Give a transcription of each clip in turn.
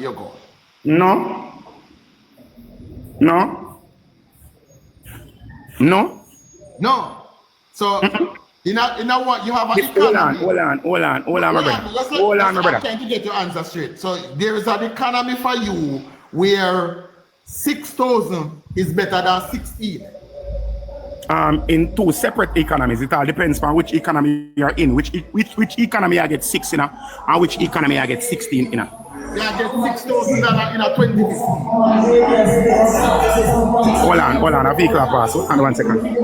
you go. No. No. No. No. So, you know what? You have an economy. Hold on, my brother. Hold on, my brother. I'm trying to get your answer straight. So, there is an economy for you where 6,000 is better than 16. In two separate economies. It all depends on which economy you're in. Which economy I get 6 in, and which economy I get 16 in. You get $6,000 in a 20. Hold on, a vehicle pass. Hold on 1 second. You get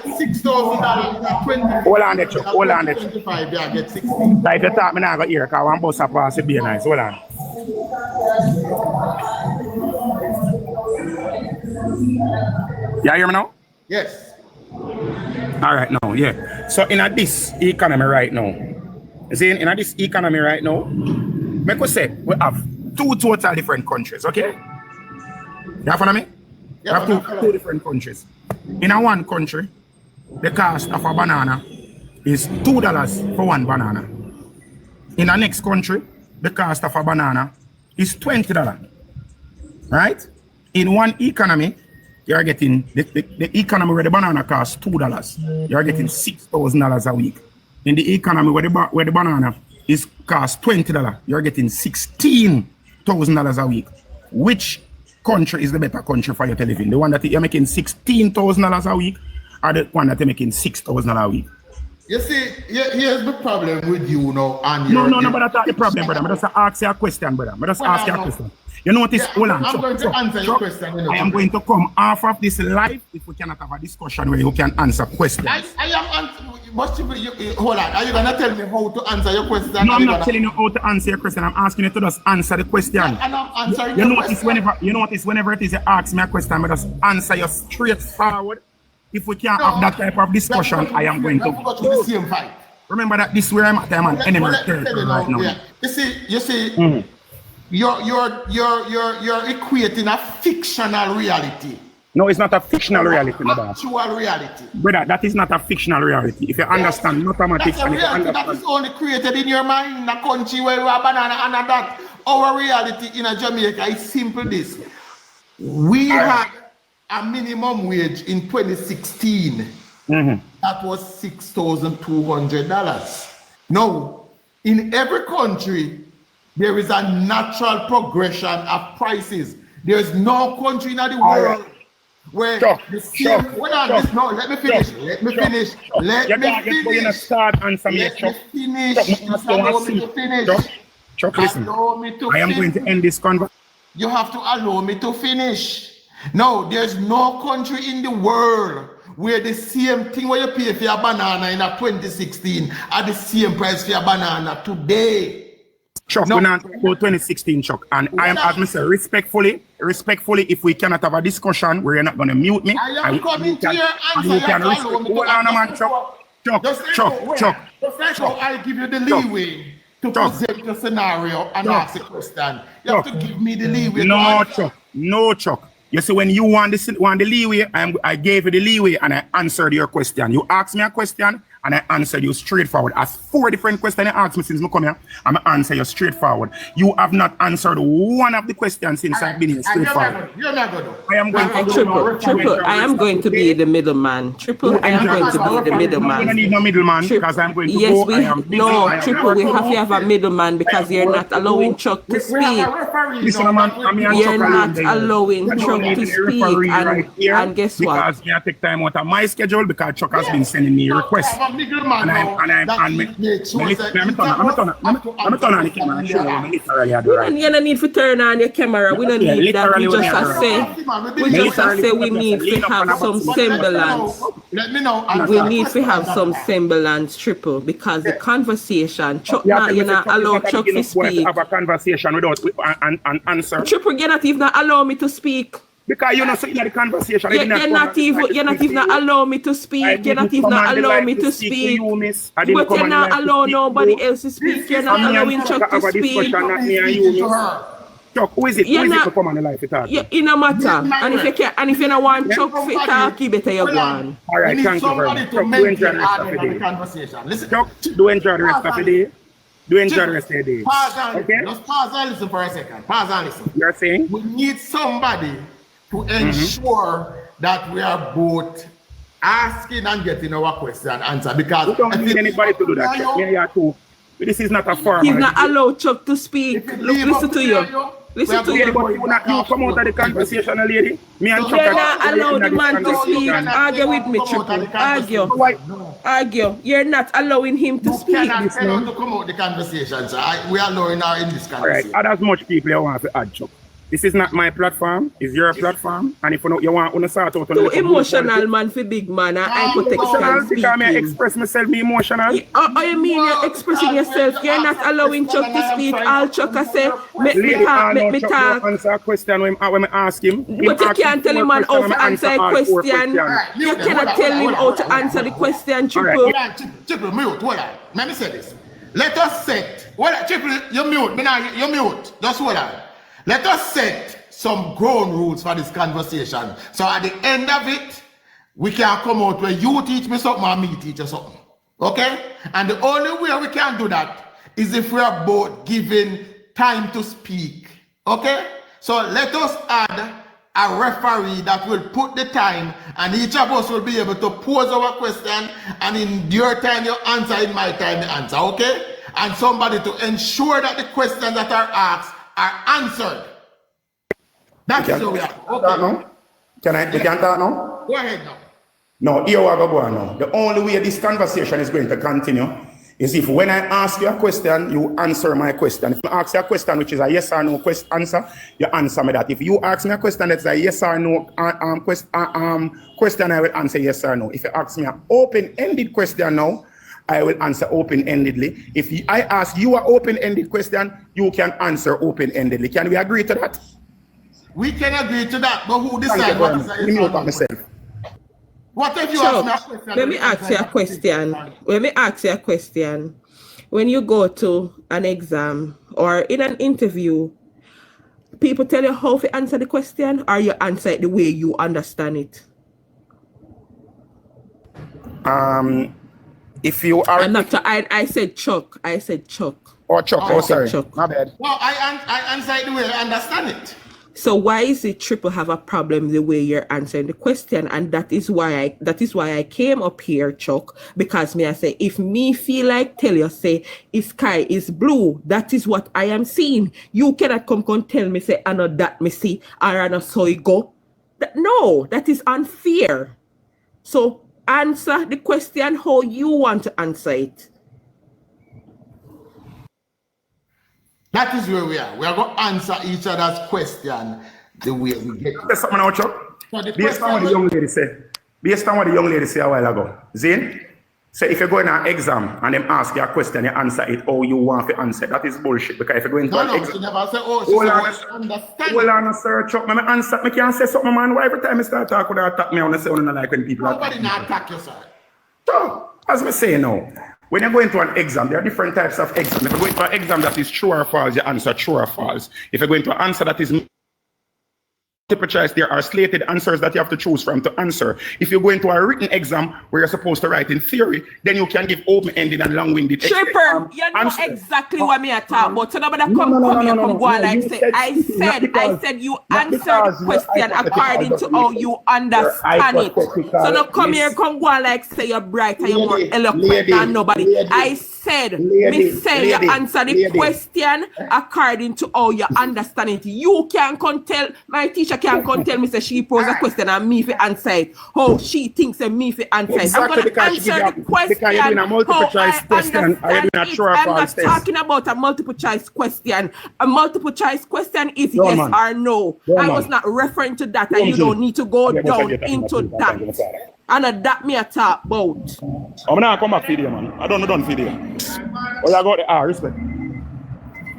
$6,000 in a 20. Hold on, that truck. Hold on, that 25, you get 16. Like the top, I'm not going to hear, because one bus a pass, it be nice. Hold on. You hear me now? Yes. All right, now, yeah. So, in this economy right now, see, in this economy right now, make us say we have 2 total different countries, okay? You follow me? We have two different countries. In one country, the cost of a banana is $2 for 1 banana. In the next country, the cost of a banana is $20. Right? In one economy, you're getting the economy where the banana costs $2. You're getting $6,000 a week. In the economy where the banana is cost $20, you're getting $16,000 a week. Which country is the better country for you to live in? The one that you're making $16,000 a week, or the one that you're making $6,000 a week? You see, here's the problem with you now. And no, but that's not the problem, brother. I just ask you a question, brother. I just ask you a question. You notice, hold on. I'm going to answer your question. I am going to come off of this live if we cannot have a discussion where you can answer questions. I am hold on. Are you going to tell me how to answer your question? No, I'm not telling you how to answer your question. I'm asking you to just answer the question. Yeah, and I'm answering your question. You notice whenever it is you ask me a question, I just answer you straightforward. If we can't have that type of discussion, I am going to go to the same fight. Remember that this is where I'm at. I'm on enemy territory right now. Yeah. You see. You're equating a fictional reality. No, it's not a fictional reality, brother. Actual reality. Brother, that is not a fictional reality. If you understand mathematics, that's a reality that is only created in your mind in a country where you have banana and that. Our reality in Jamaica is simple this. We had a minimum wage in 2016. That was $6,200. Now, in every country, there is a natural progression of prices. There is no country in the world where the same. Let me finish. Let me finish. Let me finish. Chuck, listen. I am going to end this conversation. You have to allow me to finish. No, there's no country in the world where the same thing where you pay for your banana in 2016 at the same price for your banana today. Chuck, we're not about 2016, Chuck. And I am, as I say, respectfully, if we cannot have a discussion where you're not going to mute me. I am coming to your answer. Hold on, man, Chuck. I'll give you the leeway to present the scenario and ask the question. You have to give me the leeway. No, Chuck. You see, when you want the leeway, I gave you the leeway and I answered your question. You asked me a question and I answered you straightforward. As 4 different questions you asked me since I come here, I'm answer you straightforward. You have not answered one of the questions since I've been here straightforward. You're not going to. I am going to Triple, I am going to be the middleman. Triple, I am going to be the middleman. I don't need no middleman because I'm going to yes, go. Triple, we have to have a middleman because you're not allowing Chuck to speak. Listen, man, you're not allowing Chuck to speak. And guess what? Because I take time out of my schedule because Chuck has been sending me requests. I'm turn on the camera and show you literally I do right. You don't need to turn on your camera. We don't need that. We just say we need to have some semblance. Let me know. We need to have some semblance, Triple, because the conversation, Chuck, you're not allowed Chuck to speak. Have a conversation without an answer. Triple, you're not even allow me to speak. Because you're not saying the conversation. You're not even allow me to speak. You're not even allow me to speak. But you're not allow nobody else to speak. You're not allowing Chuck to speak. Chuck, who is it? Who is it to come on the life? It no matter. And if you don't want Chuck to talk, you better you go on. All right, thank you very much. Chuck, do enjoy the rest of the day. Chuck, do enjoy the rest of the day. doing journalists today. Pause and okay? Just pause and listen for a second. Pause and listen. You're saying? We need somebody to ensure that we are both asking and getting our question answered, because we don't need anybody to do that. Yeah, too. This is not a formal. He's not allowed Chuck to speak. Look, listen to you. Listen to you. But you come out of the conversation, lady. Me and Chuck. You're not allowed the man to speak. Argue with me, Triple. Argue. You're not allowing him to speak. You cannot tell him to come out the conversation, so we are allowing her in this conversation. All right, as much people you want to add, Chuck. This is not my platform, it's your platform. And if you want to start out on too emotional man for big man and hypothetical speaking. Because I express myself, be emotional. Oh, you mean you're expressing yourself? You're not allowing Chuck to speak. All Chuck say, me talk. Answer a question when I ask him. But you can't tell him how to answer a question. You cannot tell him how to answer the question, Triple. Triple, mute, hold on. Let me say this. Let us set, Triple, you mute. Just hold on. Let us set some ground rules for this conversation. So at the end of it, we can come out where you teach me something and me teach you something. Okay? And the only way we can do that is if we are both given time to speak. Okay? So let us add a referee that will put the time, and each of us will be able to pose our question, and in your time you answer, in my time you answer. Okay? And somebody to ensure that the questions that are asked are answered. That's how we are. Okay. We can talk now? Go ahead now. No, here we go on now. The only way this conversation is going to continue is if when I ask you a question, you answer my question. If I ask you a question which is a yes or no answer, you answer me that. If you ask me a question that's a yes or no question, I will answer yes or no. If you ask me an open-ended question now, I will answer open-endedly. If I ask you an open-ended question, you can answer open-endedly. Can we agree to that? We can agree to that, but who decides what is a What if you ask me a question? Let me ask you a question. When you go to an exam or in an interview, people tell you how to answer the question, or you answer it the way you understand it? If you are, I said Chuck. Oh, Chuck. Oh, sorry. Chuck. My bad. Well, I answer it the way I understand it. So why is it Triple have a problem the way you're answering the question? And that is why I came up here, Chuck, because I say, if me feel like tell you, say, if sky is blue, that is what I am seeing. You cannot come tell me, say, I know that me see, or I know so it go. No, that is unfair. So answer the question how you want to answer it. That is where we are. We are going to answer each other's question the way we get it. That's something now, Chuck. Based on what the young lady said a while ago. Zane, say if you go in an exam and them ask you a question, you answer it how you want to answer. That is bullshit. Because if you go into an exam, she never say, understand. Hold on, sir, Chuck. I can't say something, man. Why every time I start talking, they attack me, I want to say, I don't like when people attack me. Nobody not attack you, sir. So, as I say now, when you go into an exam, there are different types of exam. If you go into an exam that is true or false, you answer true or false. If you go into an answer that is multiple choice, there are slated answers that you have to choose from to answer. If you go into a written exam where you're supposed to write in theory, then you can give open-ended and long-winded Triple, you know exactly what me talk about. So nobody come go like say, I said you answer the question according to how you understand it. So no come here, come go like say you're bright and you're more eloquent than nobody. I said, you answer the question according to how you understand it. You can't tell, my teacher can't tell me say she pose a question and me for answer it. How she thinks and me for answer it. I'm going to answer the question how I understand it. I'm not talking about a multiple choice question. A multiple choice question is yes or no. I was not referring to that, and you don't need to go down into that. And that me a talk about. I'm not come back video, man. I don't video. Oh, I got the respect.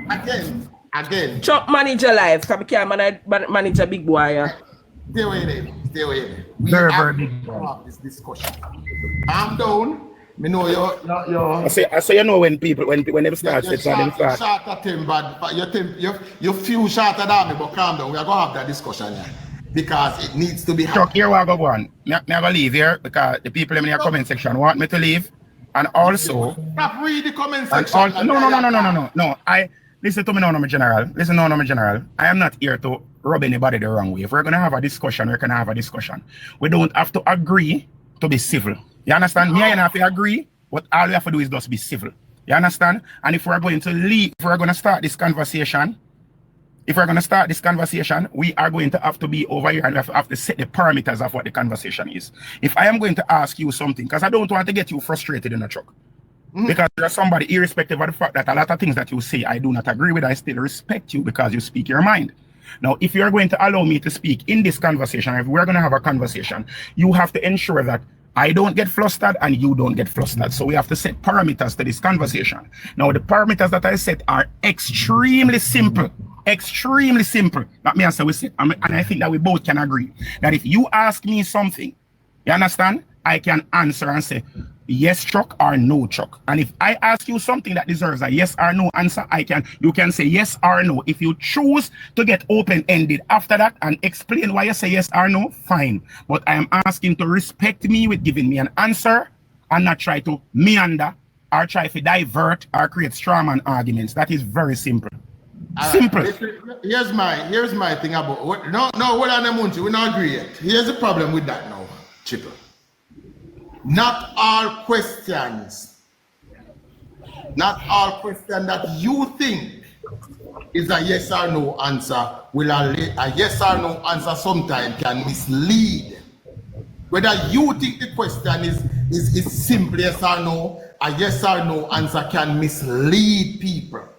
Again. Chuck manager live, because I can't manage a big boy. Stay away. We have this discussion. Calm down. Me know you. I say you know when they start, you're short at him, but you're few shorter than me, but calm down. We are going to have that discussion here. Because it needs to be happening. Chuck, here we go on. Me going to leave here because the people in the comment section want me to leave. And also, stop read the comment section. No. Listen to me now, my general. Listen now, my general. I am not here to rub anybody the wrong way. If we're gonna have a discussion, we're gonna have a discussion. We don't have to agree to be civil. You understand? Me and you have to agree, but all we have to do is just be civil. You understand? And if we're going to leave, if we're gonna start this conversation, we are going to have to be over here and we have to set the parameters of what the conversation is. If I am going to ask you something, because I don't want to get you frustrated in a truck. Because you're somebody, irrespective of the fact that a lot of things that you say I do not agree with, I still respect you because you speak your mind. Now, if you're going to allow me to speak in this conversation, if we're going to have a conversation, you have to ensure that I don't get flustered and you don't get flustered. So we have to set parameters to this conversation. Now, the parameters that I set are extremely simple. Extremely simple. Let me answer with it. And I think that we both can agree that if you ask me something, you understand, I can answer and say, yes, Chuck, or no, Chuck. And if I ask you something that deserves a yes or no answer, you can say yes or no. If you choose to get open-ended after that and explain why you say yes or no, fine. But I am asking to respect me with giving me an answer and not try to meander or try to divert or create strawman arguments. That is very simple. Simple. Here's my thing about no, what on the Munchi, we not agree yet. Here's the problem with that now, Triple. Not all questions that you think is a yes or no answer a yes or no answer sometimes can mislead. Whether you think the question is simply yes or no, a yes or no answer can mislead people.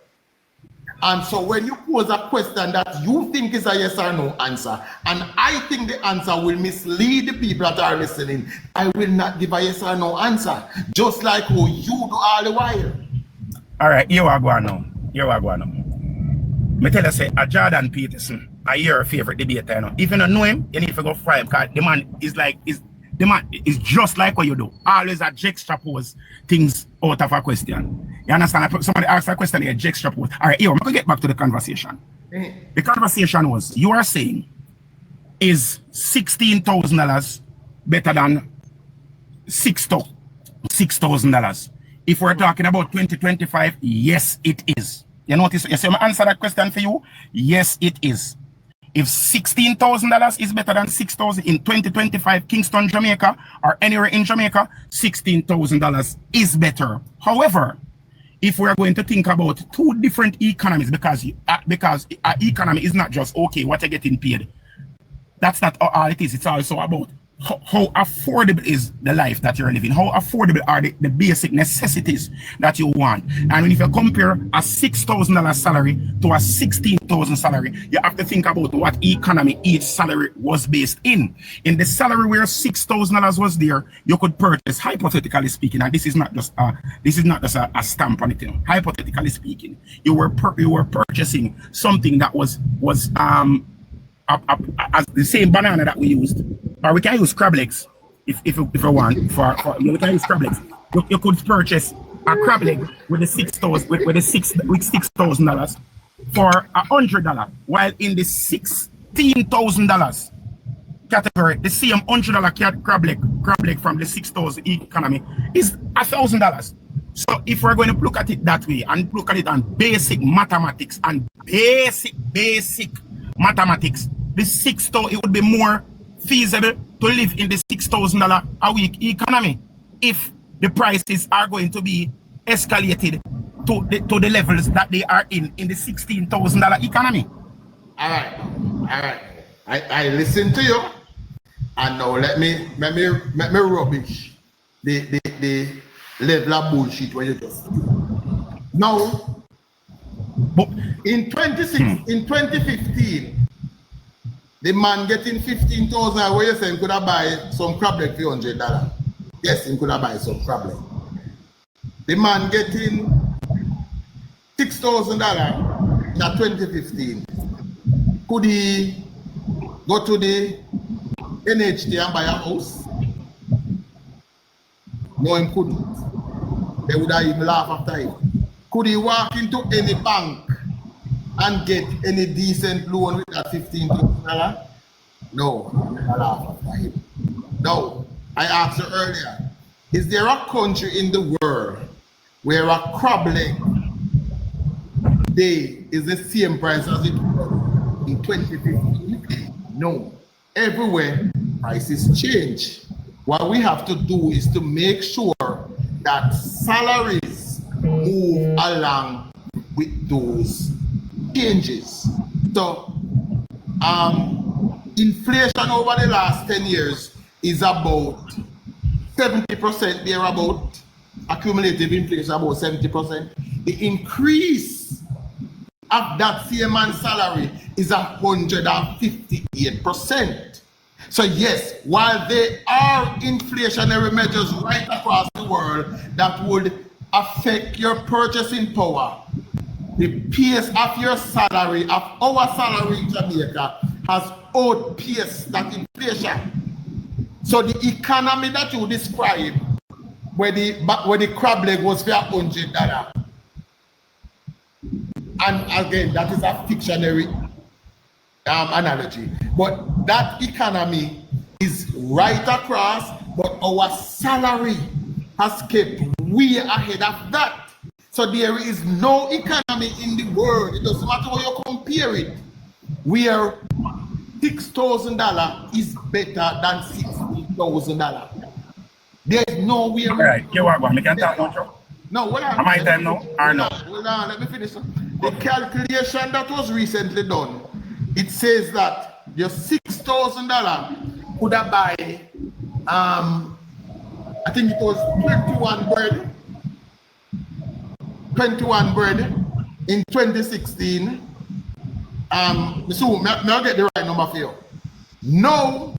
And so when you pose a question that you think is a yes or no answer, and I think the answer will mislead the people that are listening, I will not give a yes or no answer, just like how you do all the while. All right, here we go now. Me tell you, say, a Jordan Peterson, your favorite debater, you know. If you don't know him, you need to go find him, because the man is just like what you do. Always a juxtapose things out of a question. You understand? Somebody asked a question, you juxtapose. All right, I'm going to get back to the conversation. The conversation was, you are saying, is $16,000 better than $6,000? If we're talking about 2025, yes, it is. You notice, you see, I answer that question for you? Yes, it is. If $16,000 is better than $6,000 in 2025 Kingston, Jamaica, or anywhere in Jamaica, $16,000 is better. However, if we're going to think about two different economies, because our economy is not just, okay, what you're getting paid. That's not all it is. It's also about how affordable is the life that you're living, how affordable are the basic necessities that you want. And if you compare a $6,000 salary to a $16,000 salary, you have to think about what economy each salary was based in. In the salary where $6,000 was there, you could purchase, hypothetically speaking, and this is not just a stamp on it, you know. Hypothetically speaking, you were purchasing something that was as the same banana that we used, or we can use crab legs if you want. We can use crab legs. You could purchase a crab leg with the $6,000 with $6,000 for $100, while in the $16,000 category, the same $100 crab leg from the $6,000 economy is $1,000. So if we're going to look at it that way and look at it on basic mathematics and basic mathematics, the $6,000, it would be more feasible to live in the $6,000 a week economy if the prices are going to be escalated to the levels that they are in the $16,000 economy. All right. I listen to you, and now let me rubbish the level of bullshit when you just now. In 2015, the man getting 15,000, where you say he could have buy some crab leg for $100. Yes, he could have buy some crab leg. The man getting $6,000 in 2015. Could he go to the NHT and buy a house? No, he couldn't. They would have even laughed after him. Could he walk into any bank and get any decent loan with that $15,000? No, I laugh after him. No, I asked you earlier, is there a country in the world where a crab leg day is the same price as it was in 2015? No. Everywhere, prices change. What we have to do is to make sure that salaries move along with those changes. So, inflation over the last 10 years is about 70% thereabout. Accumulative inflation about 70%. The increase of that same man's salary is 158%. So yes, while there are inflationary measures right across the world that would affect your purchasing power, the pace of your salary, of our salary in Jamaica, has outpaced that inflation. So the economy that you describe, where the crab leg was for $100, and again, that is a fictionary analogy, but that economy is right across, but our salary has kept way ahead of that. So there is no economy in the world, it doesn't matter how you compare it, where $6,000 is better than $60,000. There's no way. All right, you are going. We can talk now. No, what am I time now or no? Hold on, let me finish. The calculation that was recently done, it says that your $6,000 could have buy, I think it was 21 bread in 2016. So I'll get the right number for you. No,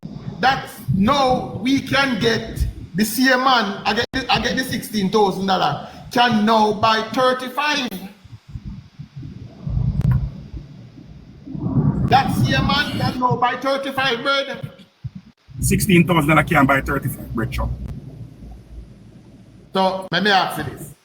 we can get the same man. I get the $16,000 can now buy 35. That same man can now buy 35 bread. $16,000 can buy 35 bread shop. So let me ask you this.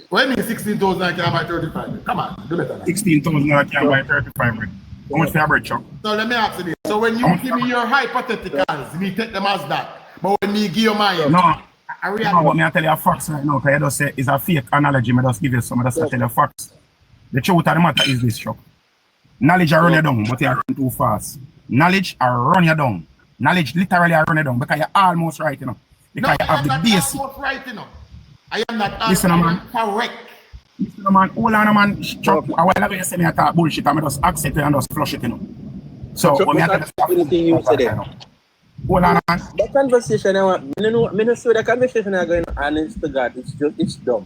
When you 16,000 can buy 35? Come on, do better. 16,000 can buy 35 bread. How much for a bread shop? So let me ask you this. So when you give me your hypotheticals, me take them as that. But when me give you mine, no, what me I tell you a facts right now, because I just say it's a fake analogy, I just give you some, I just tell you facts. The truth of the matter is this, shop. Knowledge I run you down, but you run too fast. Knowledge I run you down. Knowledge literally I run you down, because you're almost right, you know. Because you have the basic. Right, you know. I am not correct. Listen, man, hold on, man. Chuck, a while ago you say me I talk bullshit, I just accept it and just flush it, you know. So, when me I tell anything you say there. Hold on, man. The conversation, I not sure the conversation are going honest to God, it's dumb.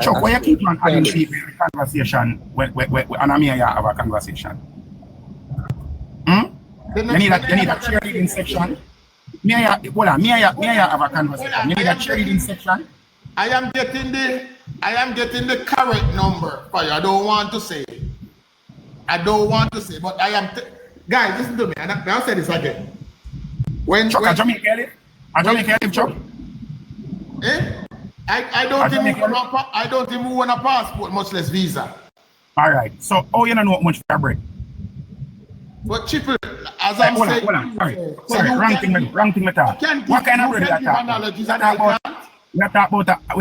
Chuck, why you keep on adding people in the conversation when and me have a conversation? You need a cheerleading section? Me I have a conversation. You need a cheerleading section? I am getting the correct number for you. I don't want to say, but I am. Guys, listen to me. I'll say this again. Chuck, a Jamaica live, Chuck? I don't even want a passport, much less visa. All right. So, you don't know how much for a break? But Triple, as I'm saying, hold on. Sorry. Wrong thing, me talk. What kind of bread you talk? We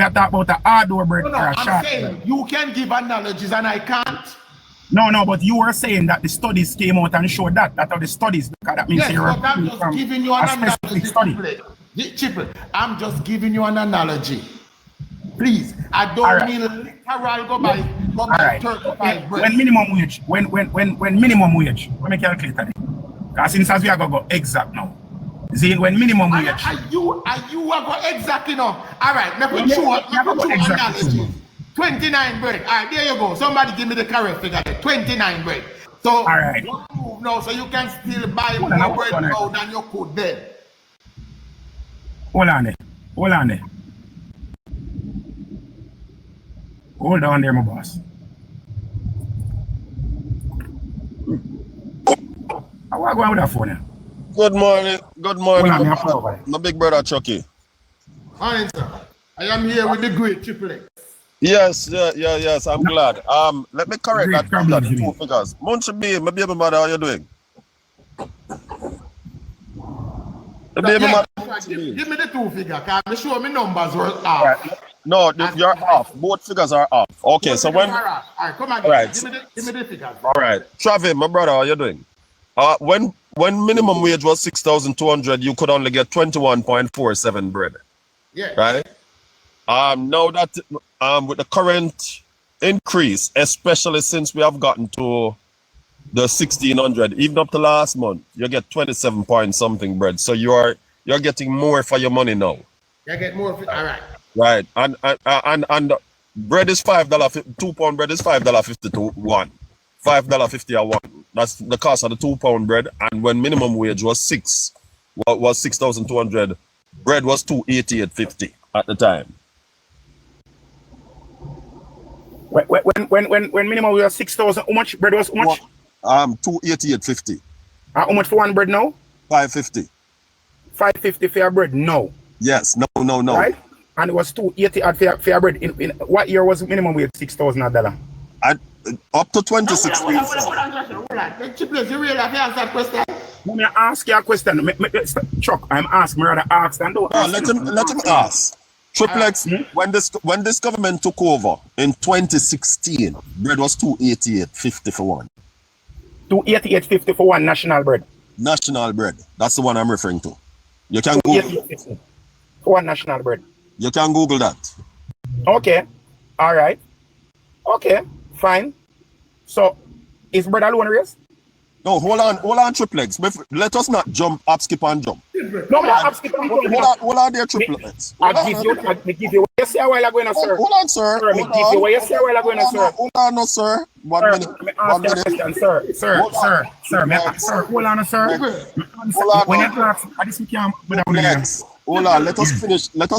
are talking about a hard-door bread or a short bread. You can give analogies and I can't. No, but you were saying that the studies came out and showed that are the studies, because that means yes, you're just giving you an analogy. Triple, I'm just giving you an analogy. Please, I don't mean literal go by 35 bread. When minimum wage, when minimum wage, let me calculate that. Because since we are going to go exact now. See, when minimum wage. Are you go exactly now? All right, let me show analogy. 29 bread. All right, there you go. Somebody give me the correct figure. 29 bread. So, all right. Don't move now, so you can still buy more bread now than you could then. Hold on there. Hold on there, my boss. How are you going with that phone now? Good morning. My big brother Chucky. Morning, sir. I am here with the great Triple. Yes, I'm glad. Let me correct that figure, the two figures. Munch B, my baby mother, how you doing? Give me the two figure, because I'm sure my numbers were off. No, you're off. Both figures are off. Okay, Both so figures when... are off. All right, come on. Right. Give me the figures. All right. Travis, my brother, how you doing? When minimum wage was 6,200, you could only get 21.47 bread. Yeah. Right? Now that with the current increase, especially since we have gotten to the 1,600, even up to last month, you get 27 point something bread. So you're getting more for your money now. You get more. All right. Right. And bread is $5. 2 pound bread is $5.50 to one. $5.50 a one. That's the cost of the 2 pound bread. And when minimum wage was 6,200, bread was $2.88.50 at the time. When minimum wage was 6,000, how much bread was? How much? $2.88.50. How much for one bread now? $5.50. $5.50 for your bread now. Yes. No. Right? And it was $2.88 for your bread. In what year was minimum wage $6,000? Up to 2016. Hold on. Triple, you really have to answer that question? Let me ask you a question. Chuck, I'm asking, me rather ask and don't ask. Let him ask. Triplex, when this government took over in 2016, bread was $2.88.50 for one. $2.88.50 for one national bread. National bread. That's the one I'm referring to. You can Google for one national bread. You can Google that. Okay. All right. Okay. Fine. So, is bread alone raised? No, hold on, Triplex. Let us not up, skip, and jump. No, up, skip, and jump. Hold on there, Triplets. I give you what you say a while ago, sir. Hold on, sir. Sir, give you what you say a while ago, sir. Hold on, no, sir. One minute. Sir, hold on, sir. When you ask, I just can't. Hold on, let us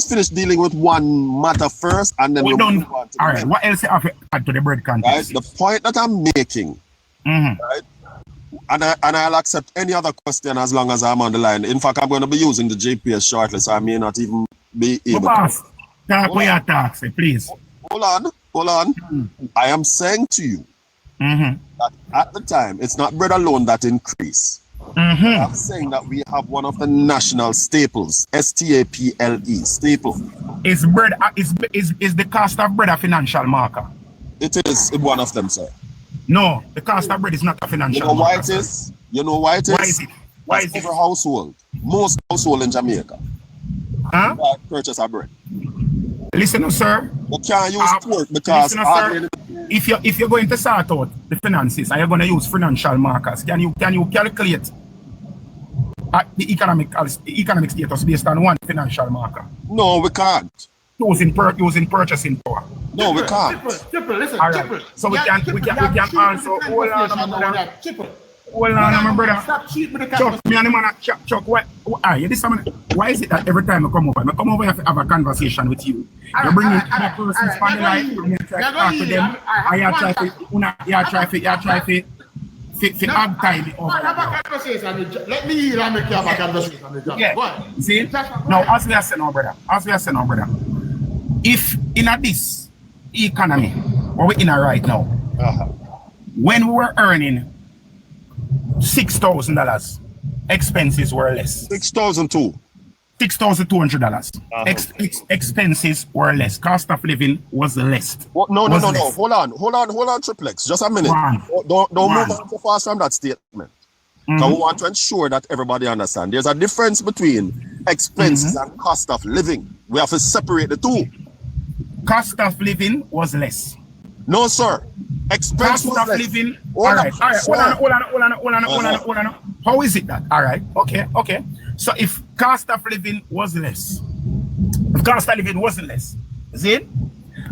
finish dealing with one matter first, and then we'll move on to all right, what else you have to add to the bread contest? Right, the point that I'm making, right, and I'll accept any other question as long as I'm on the line. In fact, I'm going to be using the GPS shortly, so I may not even be able to. Talk where you talk, please. Hold on. I am saying to you that at the time, it's not bread alone that increased. I'm saying that we have one of the national staples, STAPLE, staple. Is bread is the cost of bread a financial marker? It is one of them, sir. No, the cost of bread is not a financial marker. Why it is? You know why it is? Why is it? Every household, most household in Jamaica, purchase a bread. Listen, sir. You can't use pork because if you're going to sort out the finances and you're going to use financial markers, can you calculate the economic status based on one financial marker? No, we can't. Using purchasing power. No, we can't. Triple, listen, all right. So we can also hold on, my brother. Stop cheating with the Chuck, me and the man, Chuck, why is it that every time I come over I have to have a conversation with you? You bring in other persons on the line, you try to talk to them, and you try to hog tie me over. Let me hear and make you have a conversation with you. Yeah. See? Now, as we are saying now, brother, if in this economy, what we're in right now, when we were earning $6,000, expenses were less. $6,200. $6,200. Expenses were less. Cost of living was less. No. Hold on, Triplex. Just a minute. Don't move on too fast from that statement. Because we want to ensure that everybody understands. There's a difference between expenses and cost of living. We have to separate the two. Cost of living was less. No, sir. Expense cost of living. All right. Hold on. How is it that? All right. Okay. So if cost of living was less, if cost of living wasn't less, is it?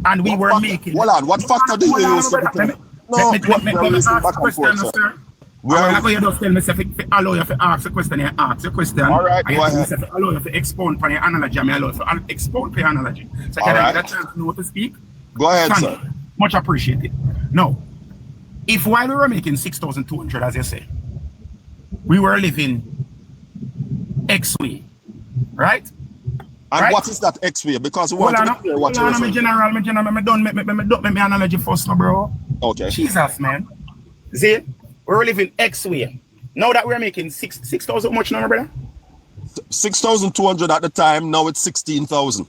And we were making. Hold on. What factor do you use? Let me ask a question, sir. I'm going to just tell me if I allow you to ask a question, you ask a question. All right, go ahead. If I allow you to expound on your analogy, I allow you to expound on your analogy. So can I get a chance to know to speak? Go ahead, sir. Much appreciated. Now, if while we were making 6,200, as you say, we were living X way, right? And what is that X way? Because we want to hear what you're saying. Me don't make me analogy first, no, bro. Okay. Jesus, man. See, we're living X way. Now that we're making 6,000 much now, brother? 6,200 at the time. Now it's 16,000.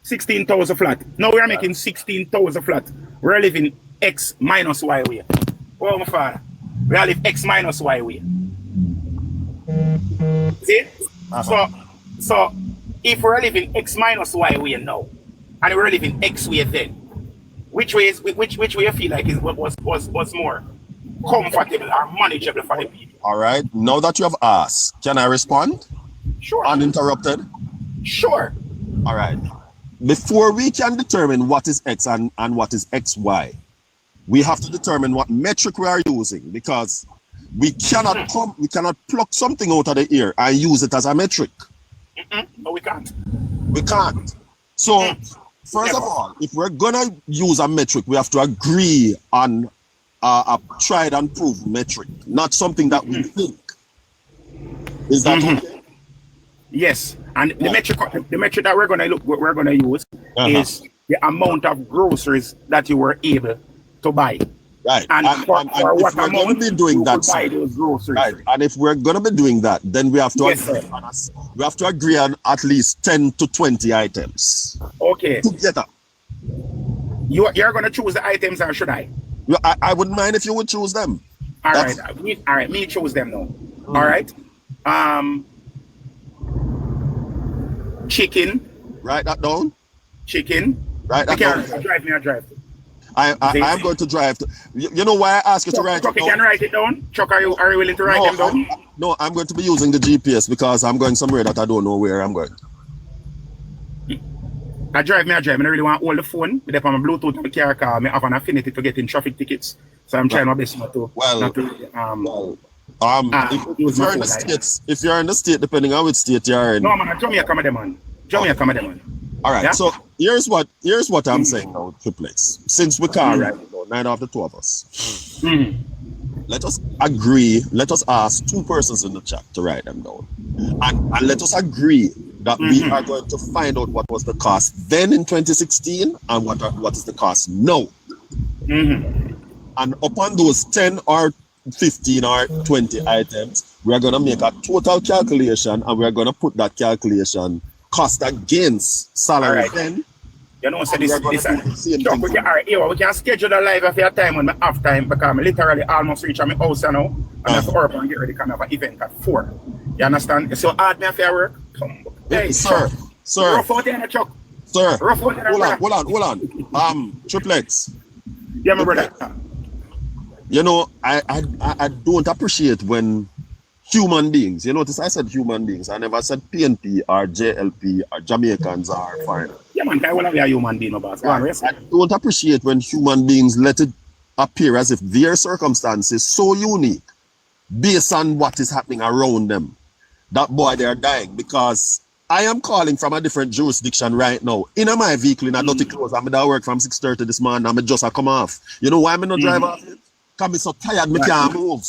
16,000 flat. Now we are making 16,000 flat. We're living X minus Y way. Oh, my father. We are living X minus Y way. See? So if we're living X minus Y way now, and we're living X way then, which way you feel like was more comfortable or manageable for the people? All right. Now that you have asked, can I respond? Sure. Uninterrupted? Sure. All right. Before we can determine what is X and what is XY, we have to determine what metric we are using, because we cannot pluck something out of the air and use it as a metric. No, we can't. We can't. So, first of all, if we're gonna use a metric, we have to agree on a tried and proven metric, not something that we think. Is that okay? Yes, and the metric that we're gonna use is the amount of groceries that you were able to buy. Right. And for what we're going to be doing that, buy those groceries. Right. And if we're going to be doing that, then we have to agree on at least 10 to 20 items. Okay. Together. You're going to choose the items, or should I? I wouldn't mind if you would choose them. All right. Me choose them now. All right. Chicken. Write that down. Chicken. Write that down. I drive. I'm going to drive. You know why I ask you to write it down? You can write it down. Chuck, are you willing to write them down? No, I'm going to be using the GPS because I'm going somewhere that I don't know where I'm going. I drive. I really want to hold the phone. But if I'm a Bluetooth on the car, I have an affinity to getting traffic tickets. So I'm trying my best not to. If you're in the States, depending on which state you're in. No, man, Jamaica, man. All right, yeah? So here's what I'm saying now, Triplex. Since we can't right now, neither of the two of us. Let us agree, let us ask two persons in the chat to write them down. And let us agree that we are going to find out what was the cost then in 2016 and what is the cost now. And upon those 10 or 15 or 20 items, we're going to make a total calculation and we're going to put that calculation cost against salary then. You know, so we can schedule a live if you have time when I have time, because I'm literally almost reach my house now and I have to hurry and get ready kind of an event at 4. You understand? So hard me if you work. Hey, sir. Rough out in the truck. Sir. Rough out in the hold on. Triplex. Yeah, my brother. You know, I don't appreciate when human beings, you notice I said human beings, I never said PNP or JLP or Jamaicans or foreign. Yeah, man, I want to be a human being, no boss. I don't appreciate when human beings let it appear as if their circumstances so unique based on what is happening around them. That boy, they're dying, because I am calling from a different jurisdiction right now. In my vehicle, in a dirty clothes, I'm at work from 6:30 this morning, I'm just come off. You know why I'm not drive off it? Because I'm so tired, I can't move.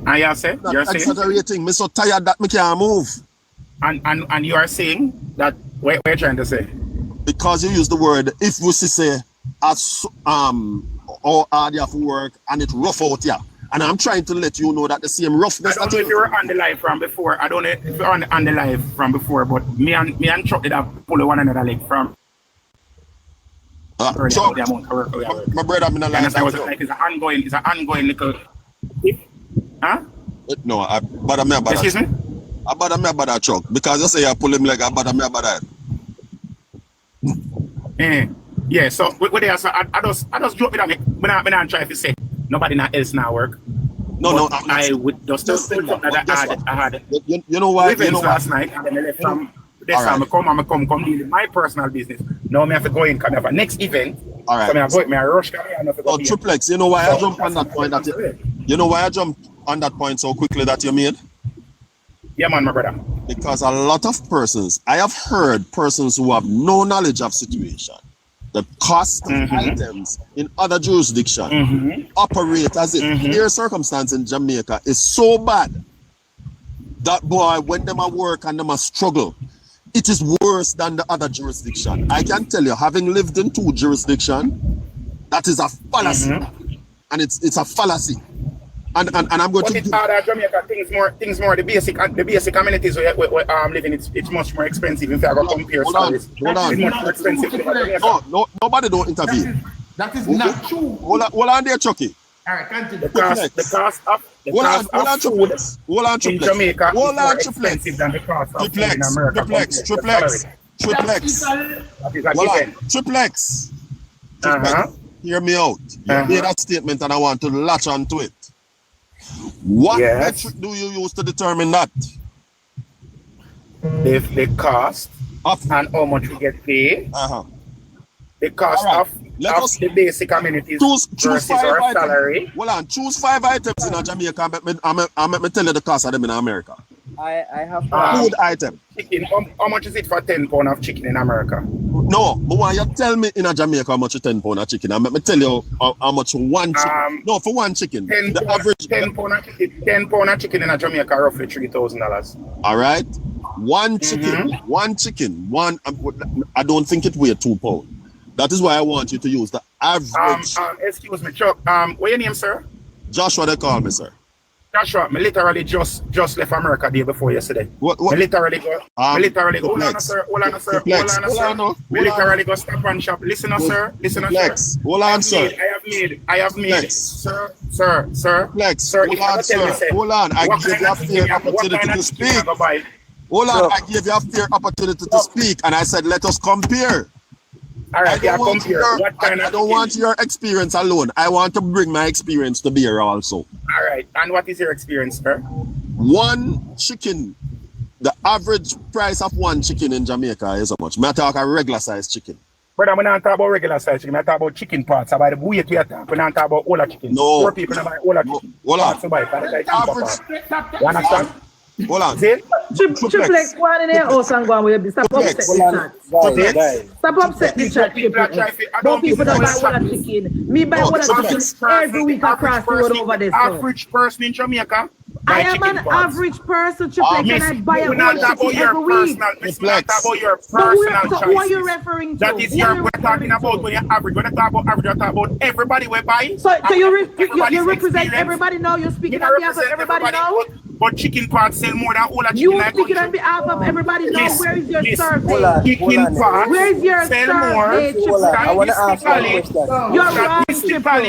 And you're saying? I'm so tired that I can't move. And you are saying that, what are you trying to say? Because you use the word, if we say, as or hard you have to work and it rough out here. And I'm trying to let you know that the same roughness. I don't know if you were on the live from before. I don't know if you were on the live from before, but me and Chuck did have pull one another leg from. So, my brother, I'm in a line. It's an ongoing little. Huh? No, but I'm not. Excuse me? I bother me about that Chuck, because you say I pull him leg, I bother me about that. Yeah, so I just drop it on me. When I try to say nobody else now work. No, I would just think that I had you know why? You know last night, and then I left from this time. I come deal with my personal business. Now I have to go in kind of a next event. All right. So I rush. Triplex, you know why I jump on that point? You know why I jump on that point so quickly that you made? Yeah, man, my brother. Because a lot of persons, I have heard persons who have no knowledge of situation, the cost of items in other jurisdictions operate as if their circumstance in Jamaica is so bad that, boy, when them at work and them at struggle, it is worse than the other jurisdiction. I can tell you, having lived in 2 jurisdictions, that is a fallacy. And it's a fallacy. And I'm going But to it's harder Jamaica, things more the basic amenities we living, it's much more expensive if I go compare salaries. Hold on. It's much more expensive to live in Jamaica. No, nobody don't intervene. That is not true. Hold on there, Chucky. All right, continue. The cost of food in Jamaica is more expensive than the cost of food in America. Triplex. Triplex. Hear me out. You hear that statement and I want to latch onto it. What metric do you use to determine that? The cost Of and how much we get paid. The cost All right. of the basic amenities versus our salary. Hold on, choose 5 items in Jamaica and me tell you the cost of them in America. I have Food item. Chicken. How much is it for 10 pounds of chicken in America? No, but why you tell me in Jamaica how much is 10 pounds of chicken? And me tell you how much one chicken. No, for one chicken. 10 the average 10 pounds of chicken in Jamaica roughly $3,000. All right. One chicken. I don't think it weighs 2 pounds. That is why I want you to use the average. Excuse me, Chuck. What's your name, sir? Joshua, they call me, sir. Joshua, me literally just left America day before yesterday. What? Me literally go. Hold on, sir. Me literally go stop and shop. Listen, sir. Flex. Hold on, sir. I have made. Flex. Sir. Flex. Sir, Hold on, sir. Hold on. I give you a fair opportunity to speak. Hold on. I gave you a fair opportunity to speak, and I said, let us compare. All right, I don't want your experience alone. I want to bring my experience to bear also. All right. And what is your experience, sir? One chicken, the average price of one chicken in Jamaica is how much? I talk a regular size chicken. But I'm not talking about regular size chicken. I'm talking about chicken parts. About the weight we are talking. We're not talking about all the chicken. No. 4 people buy all the chicken. Hold on. You understand? Hold on. Triplex, one in here, also and go on with you. Stop upset the chat. Stop upset the chat, Triplex. Don't people that buy one chicken. Me buy one chicken every week across the road over there. Average person in Jamaica. I am an average person, Triplex, and I buy a one chicken every week. So who are you referring to? That is we're talking about when you're average. When I talk about average, you're talking about everybody we buy. So you represent everybody now? You're speaking on behalf of everybody now? But chicken parts sell more than all the chicken. You speaking on behalf of everybody now? Where is your survey? Chicken parts where is your sell more. I want to ask you a question. You're wrong, Triple.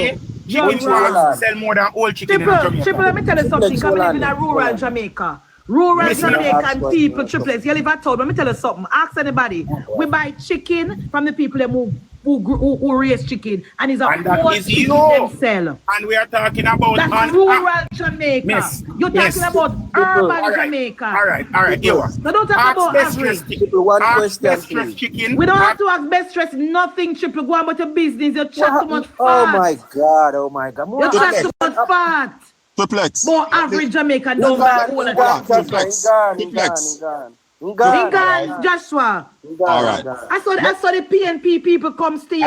Chicken parts sell more than all chicken in Jamaica. Triple, let me tell you something. Come live in a rural Jamaica. Rural Jamaican people, Triplets, you live at town. Let me tell you something. Ask anybody. We buy chicken from the people who raise chicken, and it's a whole chicken them sell. And we are talking about that's rural Jamaica. You're talking about urban Jamaica. All right. Yo. So don't talk about average. One question, chicken. We don't have to ask best dress nothing. Triple, go about your business. You chat too much fat. Oh my God. You chat too much fat. Triplex. More average Jamaican don't buy all of that. Triplex. Joshua. All right. I saw the PNP people come stay.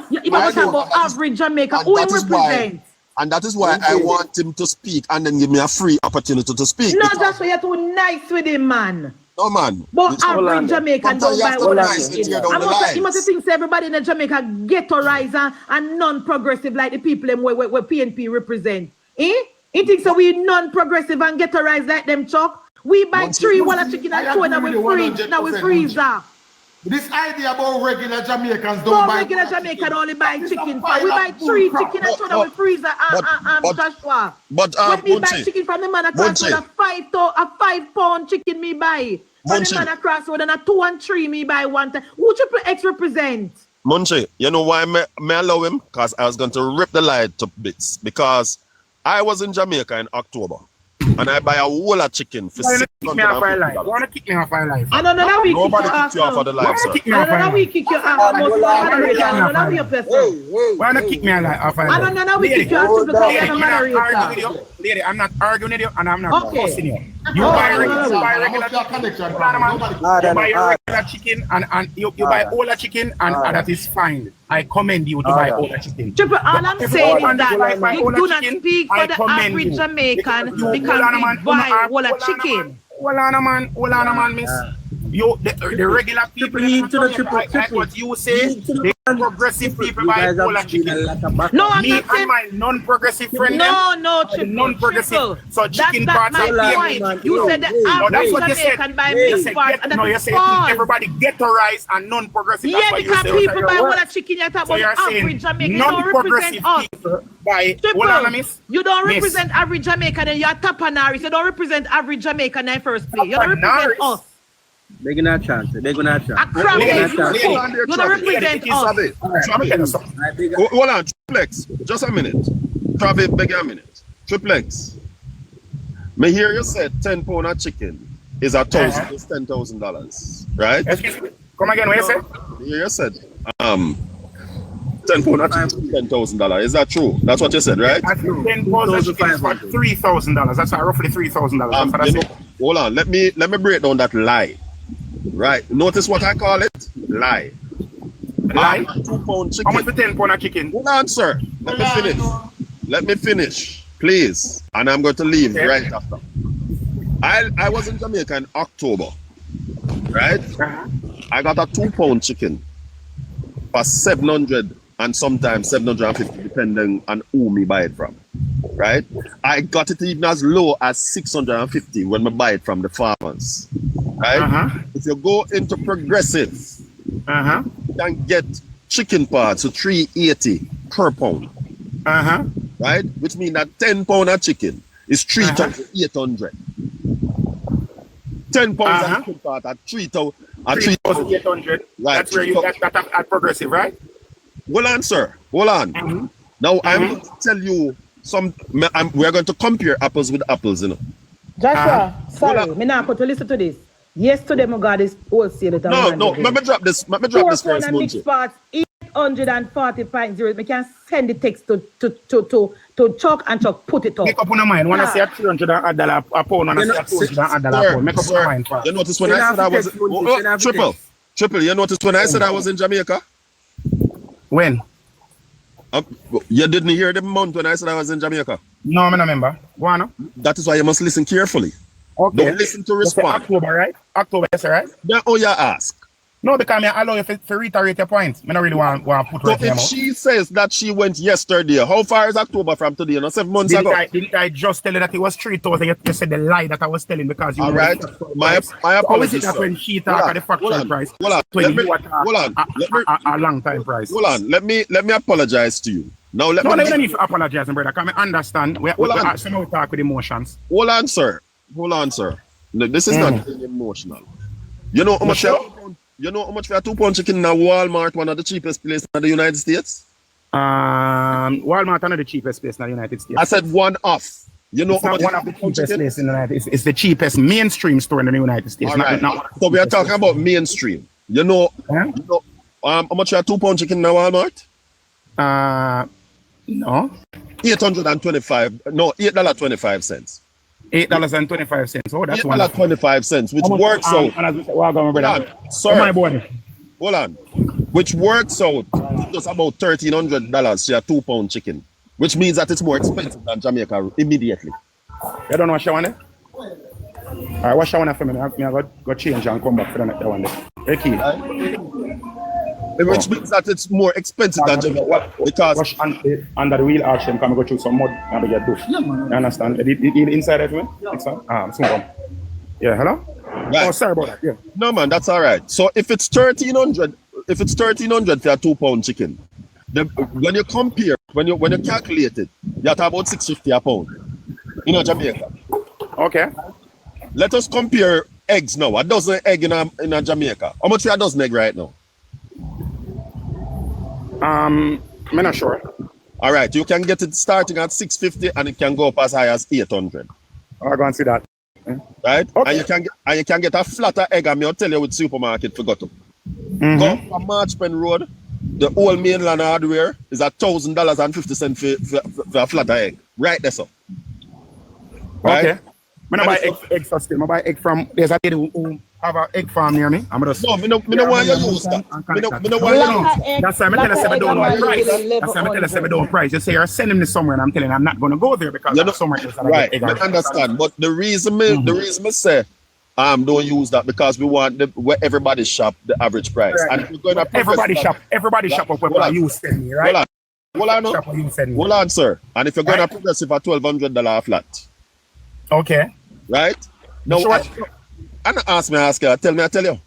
You must talk about average Jamaica. Who he represent? And that is why I want him to speak and then give me a free opportunity to speak. No, Joshua, you're too nice with him, man. No, man. But average Jamaican don't buy all that. You must think everybody in Jamaica ghettoizer and non-progressive like the people where PNP represent. You think so we non-progressive and ghettoize like them, Chuck? We buy 3 walla chicken and 2 and we freeze that. This idea about regular Jamaicans don't buy. Regular Jamaican only buy chicken. We buy 3 chicken and 2 and we freeze that. Joshua. But when me buy chicken from the man across road, a 5 pound chicken me buy. From the man across road and a 2 and 3 me buy one time. Who Triple X represent? Munchie, you know why I allow him? Because I was going to rip the light to bits. Because I was in Jamaica in October. And I buy a whole of chicken for $600. You want to kick me off my life? I don't know how we Nobody kicked you off of the life, sir. I don't know how we kick you off. Why not kick me off my life? I don't know how we kick you off because you're a moderator. Lady, I'm not arguing with you and I'm not cussing you. You buy regular chicken and you buy all the chicken and that is fine. I commend you to buy all the chicken. Triple, all I'm saying is that you do not speak for the average Jamaican because we buy all the chicken. Hold on, man, miss. the regular people like what you say, the progressive people buy whole of chicken. No, I'm Me not saying. and my non-progressive friend. No, Triple. Non-progressive. So chicken That's parts not are my paid. point. You said the That's average what you said. Jamaican buy You meat said parts, and you that's said false. everybody ghettoized and non-progressive. Yeah, because people buy whole of chicken, you're talking So you're about saying average Jamaican. You don't represent us. By Triple, you don't represent average Jamaican, and you're Tapanaris. You don't represent average Jamaican in first place. You don't represent us. They're gonna have chance. They're gonna have chance. A crab Lady, is you don't represent us. Hold on, Triplex. Just a minute. Travis, beg a minute. Triplex. Me hear you said 10 pound of chicken is $10,000, right? Excuse me. Come again, what you said? Me hear you said 10 pound of chicken is $10,000. Is that true? That's what you said, right? 10 pounds of chicken is for $3,000. That's roughly $3,000. Hold on. Let me break down that lie. Right. Notice what I call it? Lie. Lie? 2 pound chicken. How much for 10 pound of chicken? Hold on, sir. Let me finish, please. And I'm going to leave right after. I was in Jamaica in October, right? I got a 2 pound chicken for 700 and sometimes 750, depending on who me buy it from, right? I got it even as low as 650 when I buy it from the farmers, right? If you go into progressive, you can get chicken parts to 380 per pound, right? Which means that 10 pound of chicken is 3,800. 10 pounds of chicken part at 3,800. Right. That's where you get that at progressive, right? Hold on, sir. Hold on. Now I'm going to tell you we're going to compare apples with apples, you know. Joshua, sorry, me not going to listen to this. Yesterday, my God is wholesale. No, let me drop this. Let me drop this first. Mixed parts, 840.0. We can send the text to Chuck and Chuck put it up. Make up on your mind. When I say $300 a pound, and I say $200 a pound, make up on your mind first. You notice when I said I was Triple. You notice when I said I was in Jamaica? When? You didn't hear the month when I said I was in Jamaica? No, I don't remember. Go on. That is why you must listen carefully. Okay. Don't listen to respond. October, right? October, yes, right? Then you ask. No, because I allow you to reiterate your point. I don't really want to put so if she says that she went yesterday, how far is October from today? 7 months ago? Didn't I just tell you that it was 3,000? You said the lie that I was telling because you all right. My apologies. How is it that when she talk at the factual price, a long time price? Hold on. Let me apologize to you. Now let me. No, you don't need to apologize, brother. Can I understand? We talk with emotions. Hold on, sir. No, this is not emotional. You know how much? You know how much for a 2 pound chicken in a Walmart, one of the cheapest places in the United States? Walmart, one of the cheapest places in the United States. I said one off. You know, one of the cheapest places in the United States. It's the cheapest mainstream store in the United States. Right. So we are talking about mainstream. You know, how much for a 2 pound chicken in a Walmart? No. $8.25. No, $8.25. $8.25. Oh, that's $8.25, which works out. Sir, hold on. Which works out just about $1,300 for a 2 pound chicken, which means that it's more expensive than Jamaica immediately. You don't know what you want? All right, what you want for me? I go change and come back for that one. Okay. Which means that it's more expensive than Jamaica because wash under the wheel action, can go through some mud and get dushed. You understand? Inside that way? Yeah, hello? Right. Oh, sorry about that. Yeah. No man, that's all right. So if it's $1,300 for a 2 pound chicken, when you compare, when you calculate it, you have about $6.50 a pound in Jamaica. Okay. Let us compare eggs now. A dozen egg in a Jamaica. How much for a dozen egg right now? I'm not sure. All right, you can get it starting at $6.50 and it can go up as high as $800. I'll go and see that. Right? Okay. And you can get a flatter egg, and I'll tell you with supermarket forgot to. Go from Marchpen Road, the old mainland hardware is $1,000.50 for a flatter egg. Right there, so. Right? Okay. I buy eggs for still. I buy egg from, there's a lady who have an egg farm near me. I'm just, no, me no want you to use that. Me no want you to use. That's why I'm telling you, I don't know price. That's why I'm telling you, I don't price. You say you're sending me somewhere, and I'm telling you, I'm not going to go there because there's somewhere else. Right, I understand. But the reason me say don't use that because we want where everybody shop the average price. Right. And if you're going to everybody shop up where you send me, right? Hold on, sir. And if you're going to progressive at $1,200 flat. Okay. Right? No, I don't ask you. Tell you.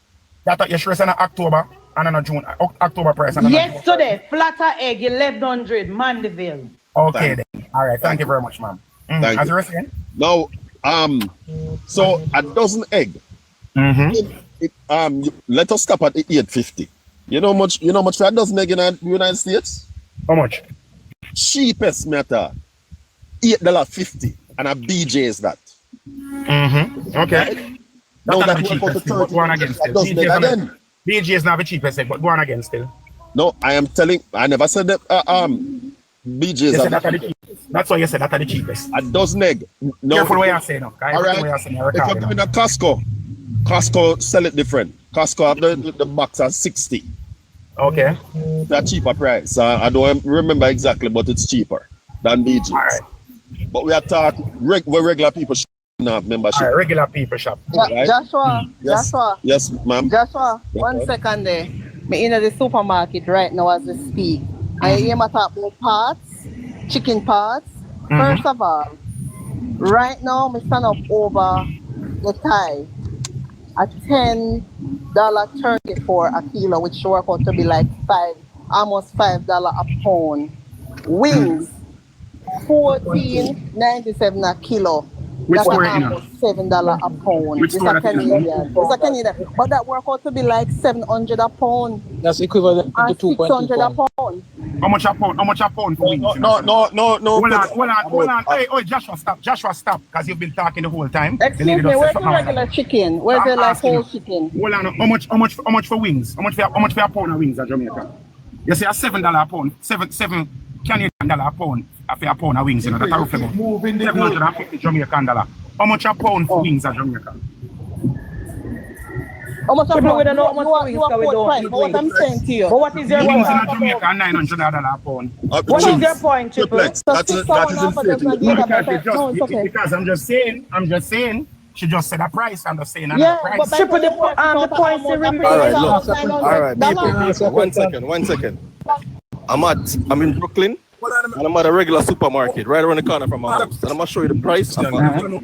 That you sure it's in October and in June. October price. Yesterday, flatter egg, 1100, Mandeville. Okay then. All right. Thank you very much, ma'am. As you were saying? No, so a dozen egg. Let us stop at 850. You know much for a dozen egg in the United States? How much? Cheapest matter. $8.50. And a BJ is that. Okay. No, that's that not the cheapest. Go on against it. BJ is not the cheapest, but go on against it. No, I never said that. BJ is that the cheapest. That's why you said that are the cheapest. A dozen egg. No. Careful what you're saying. All right. If you're giving a Costco sell it different. Costco have the box at 60. Okay. That's cheaper price. I don't remember exactly, but it's cheaper than BJ. All right. But we are talking where regular people have membership. All right, regular people shop. Right? Joshua. Yes, ma'am. Joshua, 1 second there. Me in the supermarket right now as we speak. I hear my talk about parts, chicken parts. First of all, right now me stand up over the tie at $10 turkey for a kilo, which work out to be like almost $5 a pound. Wings, $14.97 a kilo. That's almost $7 a pound. It's a Canadian. But that work out to be like $700 a pound. That's equivalent to $600 a pound. How much a pound for wings? No. Hold on. Hey, Joshua, stop. Because you've been talking the whole time. Excuse me, where's the regular chicken? Where's the like whole chicken? Hold on. How much for wings? How much for a pound of wings at Jamaica? You say a $7 a pound. $7 Canadian dollar a pound. For a pound of wings, you know, that's how moving the $750 Jamaican dollar. How much a pound for wings at Jamaica? How much a pound? We don't know how much wings we don't eat. What I'm saying to you. But what is your point? Wings in Jamaica are $900 a pound. What is your point, Triple? That is Because I'm just saying. She just said a price. I'm just saying another price. But Triple, the points you remember. All right, people. 1 second. I'm in Brooklyn. And I'm at a regular supermarket right around the corner from my house. And I'm going to show you the price of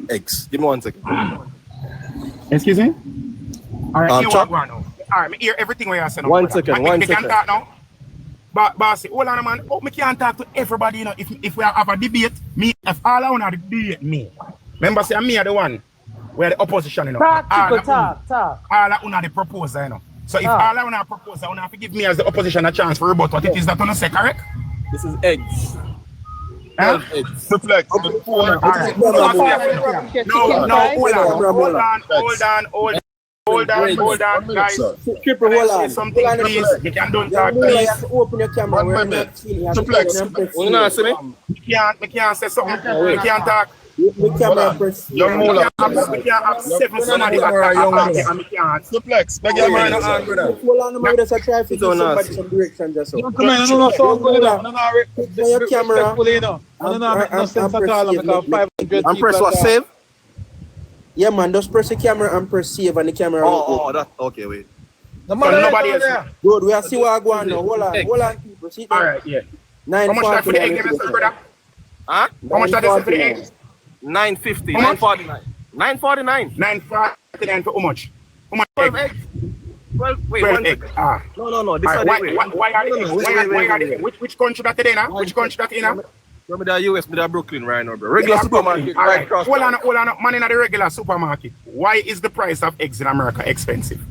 eggs. Give me 1 second. Excuse me? All right, all right, me hear everything what you're saying. 1 second. We can talk now. But boss, hold on, man. Oh, me can't talk to everybody, you know. If we have a debate, if all I want to debate me. Remember, say, me are the one. We're the opposition, you know. Talk. All I want the proposer, you know. So if all I want to propose, I want to give me as the opposition a chance for rebut what it is that you say, correct? This is eggs. Eggs. Reflect. No, hold on, guys. Triple, hold on. Something, please. You can don't talk, please. Open your camera. One minute. Triplex. You can't say something. You can't talk. The camera press. Young Mola. We can't have 7 somebody and we can't. Triplex. Beg your man. Hold on, man. There's a traffic. Somebody some direction just so. No, your camera. I'm press what? Save? Yeah, man. Just press the camera and press save and the camera. Oh, that. Okay, wait. Nobody else. Good. We are see what I go on now. Hold on, people. See all right, yeah. 9 how much that for the egg, brother? Huh? How much that is for the egg? 950. 949. 949. 949 for how much? How much 12 eggs. 12 eggs. No. This why are they? Which country that in? Which country that in? From the US, with Brooklyn right now, bro. Regular supermarket. Right across. Hold on, man in the regular supermarket. Why is the price of eggs in America expensive?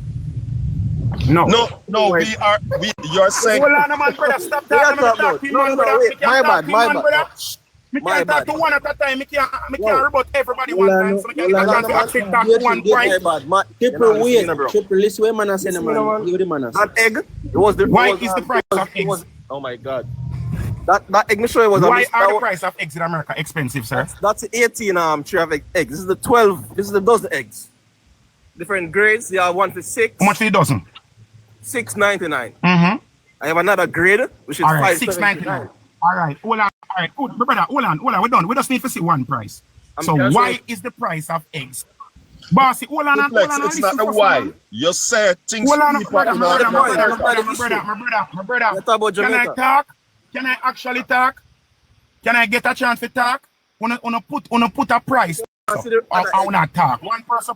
No, you're saying. Hold on, man, brother. Stop talking. No, wait. My bad. Me can't talk to one at a time. Me can't rebut everybody one time. So me can't get a chance to actually talk to one price. Triple, listen what man saying, man. Give the man. That egg. Why is the price of eggs? Oh my God. That egg, me sure it was. Why are the price of eggs in America expensive, sir? That's 18 tray of eggs. This is the 12. This is the dozen eggs. Different grades. You have one for 6. How much for the dozen? $6.99. I have another grade which is $5.99. All right, hold on. All right, good, brother. Hold on. We're done. We just need to see one price. So why is the price of eggs Bossy, hold on. It's not the why. You say things. Hold on, people my brother. Can I talk? Can I actually talk? Can I get a chance to talk? Wanna put a price on that talk. One person,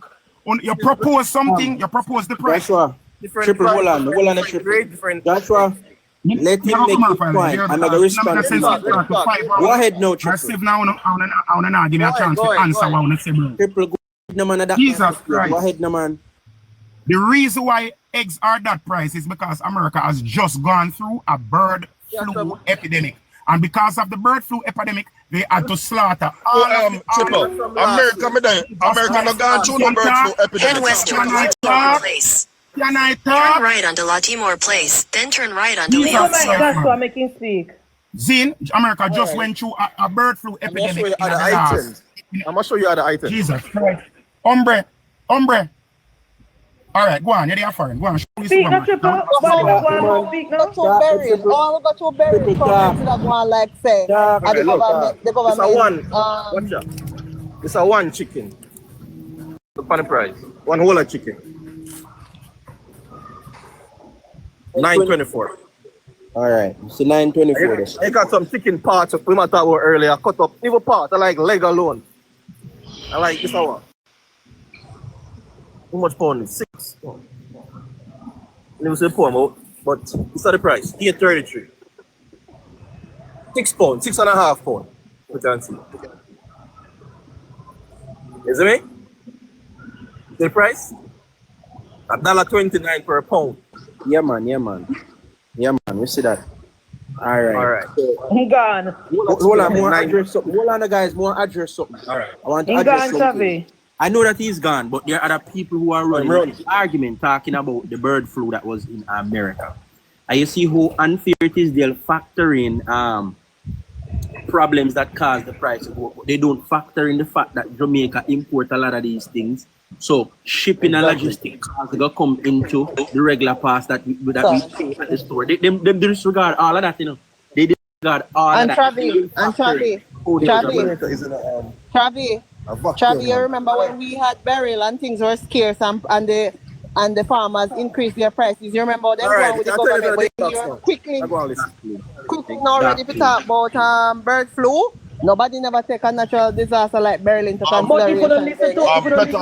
you propose something, you propose the price. Joshua, triple, hold on the triple. Joshua, let him make his point. I'm not going to respond to that. Go ahead now, triple. Now, I want to give me a chance to answer what I want to say, bro. Triple, go ahead, no man. Jesus Christ. Go ahead, no man. The reason why eggs are that price is because America has just gone through a bird flu epidemic. And because of the bird flu epidemic, they had to slaughter all Triple. America not gone through no bird flu epidemic. Head west to Latimore Place. Can I talk? Turn right onto Latimore Place, then turn right onto Oh Leon. my gosh, so I'm making speak. Zin, America just went through a bird flu epidemic. I'm gonna show you other items. Jesus Christ. Hombre. All right, go on. You're there foreign. Go on. Speak no triple. Speak no. Two berries. All got two berries. Come to that one like say. Okay, look, The government. it's a one. Watch out. It's a one chicken. Look on the price. One whole of chicken. 924. All right, so 924. I got some chicken parts we might talk about earlier. Cut up even part. I like leg alone. I like this one. How much pound? 6. Never say pound, but it's not the price. 8.33. 6 pound, 6.5 pound. You can see. You see me? The price? $1.29 per pound. Yeah, man. We see that. All right. I'm gone. Hold on, more address something. Hold on, guys, more address something. All right. I want to address something. I know that he's gone, but there are other people who are running the argument talking about the bird flu that was in America. And you see how unfair it is. They'll factor in problems that cause the price to go up. They don't factor in the fact that Jamaica import a lot of these things. So shipping and logistics costs going to come into the regular pass that we pay at the store. They disregard all of that, you know. They disregard all of that. Travi, you remember when we had burial and things were scarce and the farmers increased their prices? You remember them going with the government? But you're quickly now ready to talk about bird flu. Nobody never take a natural disaster like burial into consideration.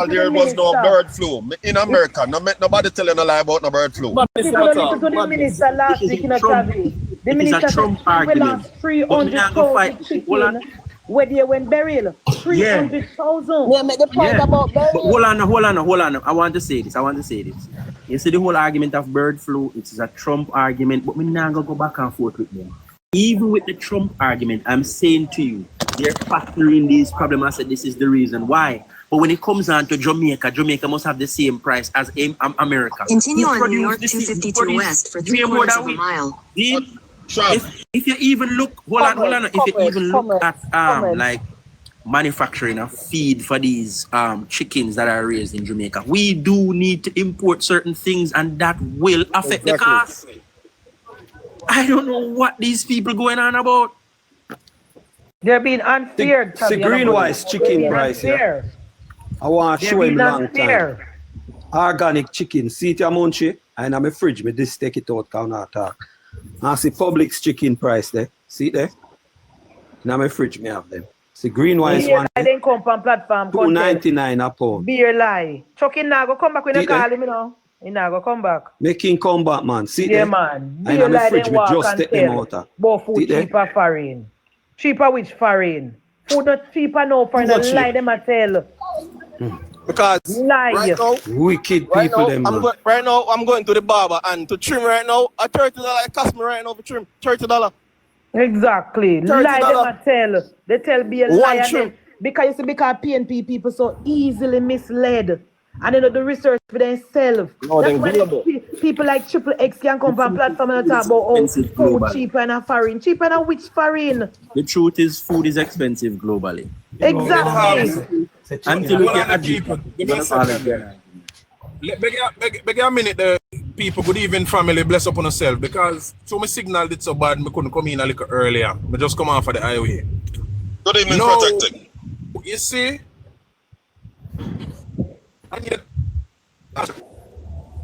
There was no bird flu in America. Nobody telling a lie about no bird flu. But people listen to the minister last week in Travi. The minister said we lost 300,000 chicken. Where they went burial, 300,000. Yeah, make the point about burial. Hold on. I want to say this. You see the whole argument of bird flu, it is a Trump argument, but we're not going to go back and forth with them. Even with the Trump argument, I'm saying to you, they're factoring these problems. I said this is the reason why. But when it comes on to Jamaica must have the same price as America. Continue on New York 252 West for 3/4 of a mile. If you even look, hold on. If you even look at like manufacturing of feed for these chickens that are raised in Jamaica, we do need to import certain things, and that will affect the cost. I don't know what these people going on about. They're being unfair. The green-wise chicken price. Yeah. I want to show him long time. Organic chicken. See it, Amonchi? And I'm a fridge. Me this take it out, can I talk. I see Publix chicken price there. See it there? Now my fridge me have them. See green-wise one. I didn't come from platform. $2.99 a pound. Beer lie. Chucky now go come back when you call him, you know. He now go come back. Make him come back, man. See yeah, there? man. And I'm a fridge me just take them out. But food cheaper foreign. Cheaper which foreign? Food not cheaper no foreign. Lie them a tell. Because right now, wicked people them. Right now, I'm going to the barber and to trim right now, a $30 it cost me right now for trim. $30. Exactly. $30. Lie them a tell. They tell be a lie. Because PNP people so easily misled. And they know the research for themselves. No, that's why people like Triple X can come from platform and talk about food cheaper and foreign. Cheaper and which foreign? The truth is food is expensive globally. Exactly. Until we get cheaper. Beg a minute, the people, good evening family, bless up on yourself, because so my signal did so bad, I couldn't come in a little earlier. I just come off of the highway. Good evening, protecting. You see,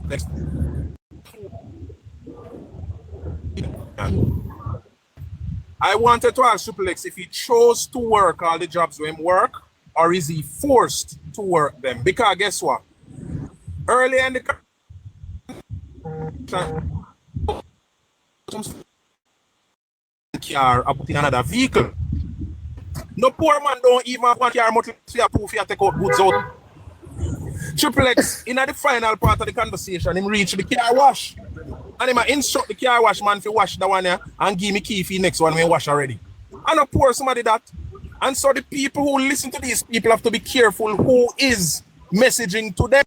Next. I wanted to ask Triple X if he chose to work all the jobs when work, or is he forced to work them? Because guess what? Early in the car, I put in another vehicle. No poor man don't even have one car much to proof you take out goods out. Triple X, in the final part of the conversation, him reach the car wash. And him instruct the car wash man to wash the one here and give me key for the next one when wash already. And not pour somebody that. And so the people who listen to these people have to be careful who is messaging to them.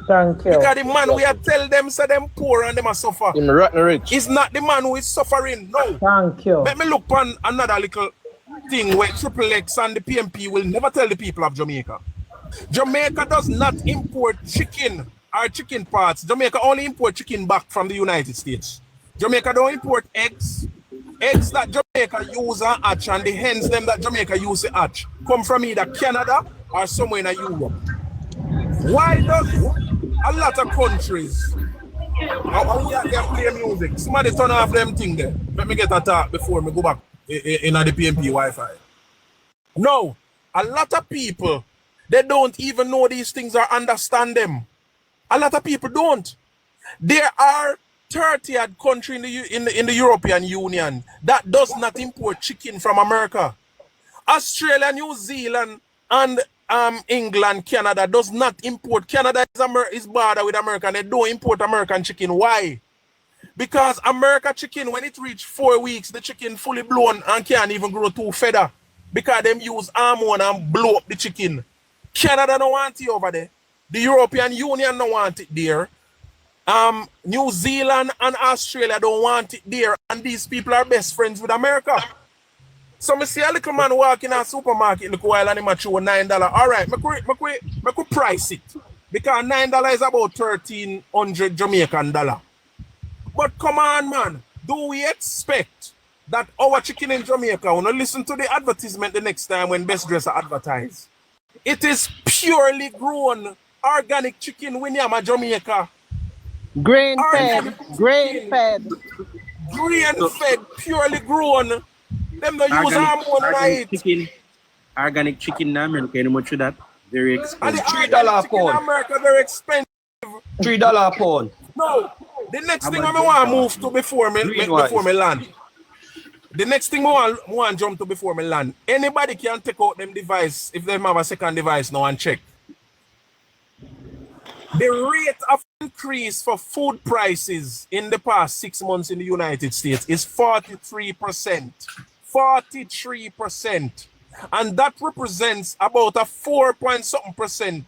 Thank you. Because the man we are tell them say them poor and them are suffer. It's not the man who is suffering. No. Thank you. Let me look on another little thing where Triple X and the PNP will never tell the people of Jamaica. Jamaica does not import chicken or chicken parts. Jamaica only import chicken back from the United States. Jamaica don't import eggs. Eggs that Jamaica use and hatch, and the hens them that Jamaica use to hatch come from either Canada or somewhere in Europe. Why does a lot of countries they play music? Somebody turn off them thing there. Let me get a talk before me go back in the PNP Wi-Fi. No, a lot of people, they don't even know these things or understand them. A lot of people don't. There are 30th country in the European Union that does not import chicken from America. Australia, New Zealand, and England, Canada does not import. Canada is border with America and they don't import American chicken. Why? Because American chicken, when it reach 4 weeks, the chicken fully blown and can't even grow 2 feather. Because them use hormone and blow up the chicken. Canada don't want it over there. The European Union don't want it there. New Zealand and Australia don't want it there. And these people are best friends with America. So I see a little man walking in a supermarket look while and him show $9. All right, I could price it. Because $9 is about 1,300 Jamaican dollar. But come on, man. Do we expect that our chicken in Jamaica, when you listen to the advertisement the next time when Best Dresser advertise, it is purely grown organic chicken when you have Jamaica. Grain fed, purely grown. Them don't use hormone right. Organic chicken in America, you know much of that? Very expensive. And the $3 pound. In America, very expensive. $3 pound. No, the next thing I want to move to before me land. The next thing I want to jump to before me land. Anybody can take out them device if they have a second device now and check. The rate of increase for food prices in the past 6 months in the United States is 43%. 43%. And that represents about a 4%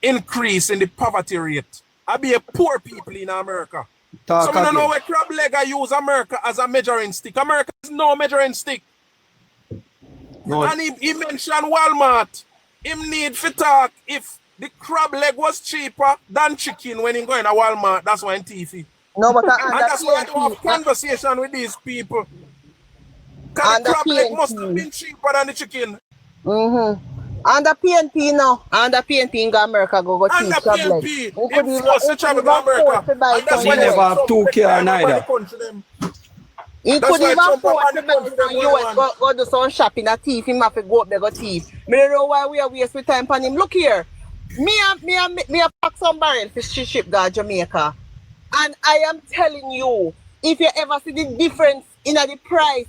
increase in the poverty rate. I be a poor people in America. So I don't know where crab leg I use America as a measuring stick. America is no measuring stick. No. And he mentioned Walmart. Him need to talk if the crab leg was cheaper than chicken when he going to Walmart. That's why I'm teethy. No, but and that's why I don't have conversation with these people. Because the crab leg must have been cheaper than the chicken. And the PNP now. And the PNP in America go cheap crab leg. He forced to travel to America. And that's why they never have 2 car neither. He could even afford to buy from US, go do some shopping, a thief, him have to go up there, go thief. Me don't know why we are wasting time on him. Look here, me pack some barrel for ship to Jamaica. And I am telling you, if you ever see the difference in the price,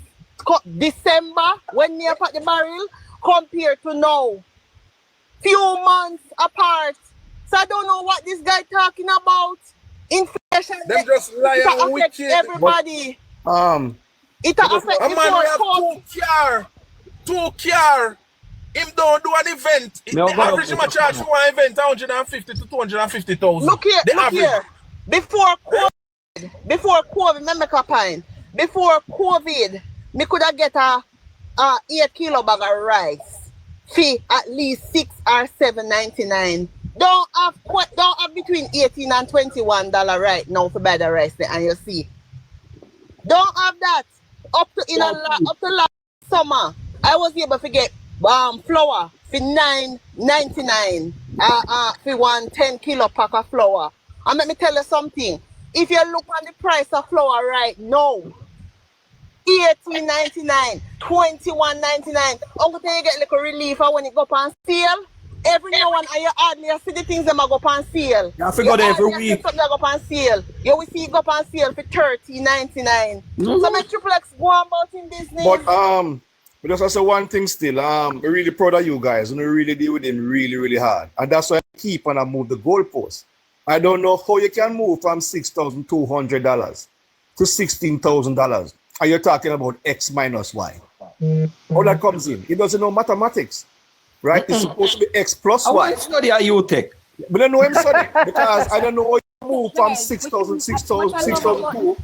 December, when me pack the barrel, compared to now, few months apart. So I don't know what this guy talking about. Inflation, them just lie and wicked. Everybody. It affects a man we have 2 car. Him don't do an event. The average him charge for one event 150 to 250,000. Look here. Before COVID, remember Capine? Before COVID, me could have get a 8 kilo bag of rice for at least $6 or $7.99. Don't have between $18 and $21 right now to buy the rice there, and you see. Don't have that. Up to last summer, I was able to get flour for $9.99. for 1 10 kilo pack of flour. And let me tell you something. If you look on the price of flour right now, $18.99, $21.99. Uncle you get like a relief when it go up on sale. Every now and you hardly see the things that go up on sale. I forgot every week. Something go up on sale. You will see it go up on sale for $30.99. So my Triple X go about in business. But just I say one thing still, we're really proud of you guys and we really deal with him really, really hard. And that's why I keep on move the goalposts. I don't know how you can move from $6,200 to $16,000. Are you talking about X minus Y? How that comes in? It doesn't know mathematics, right? It's supposed to be X plus Y. I want to study at UTech. But I know him study because I don't know how you move from 6,000, 6,200.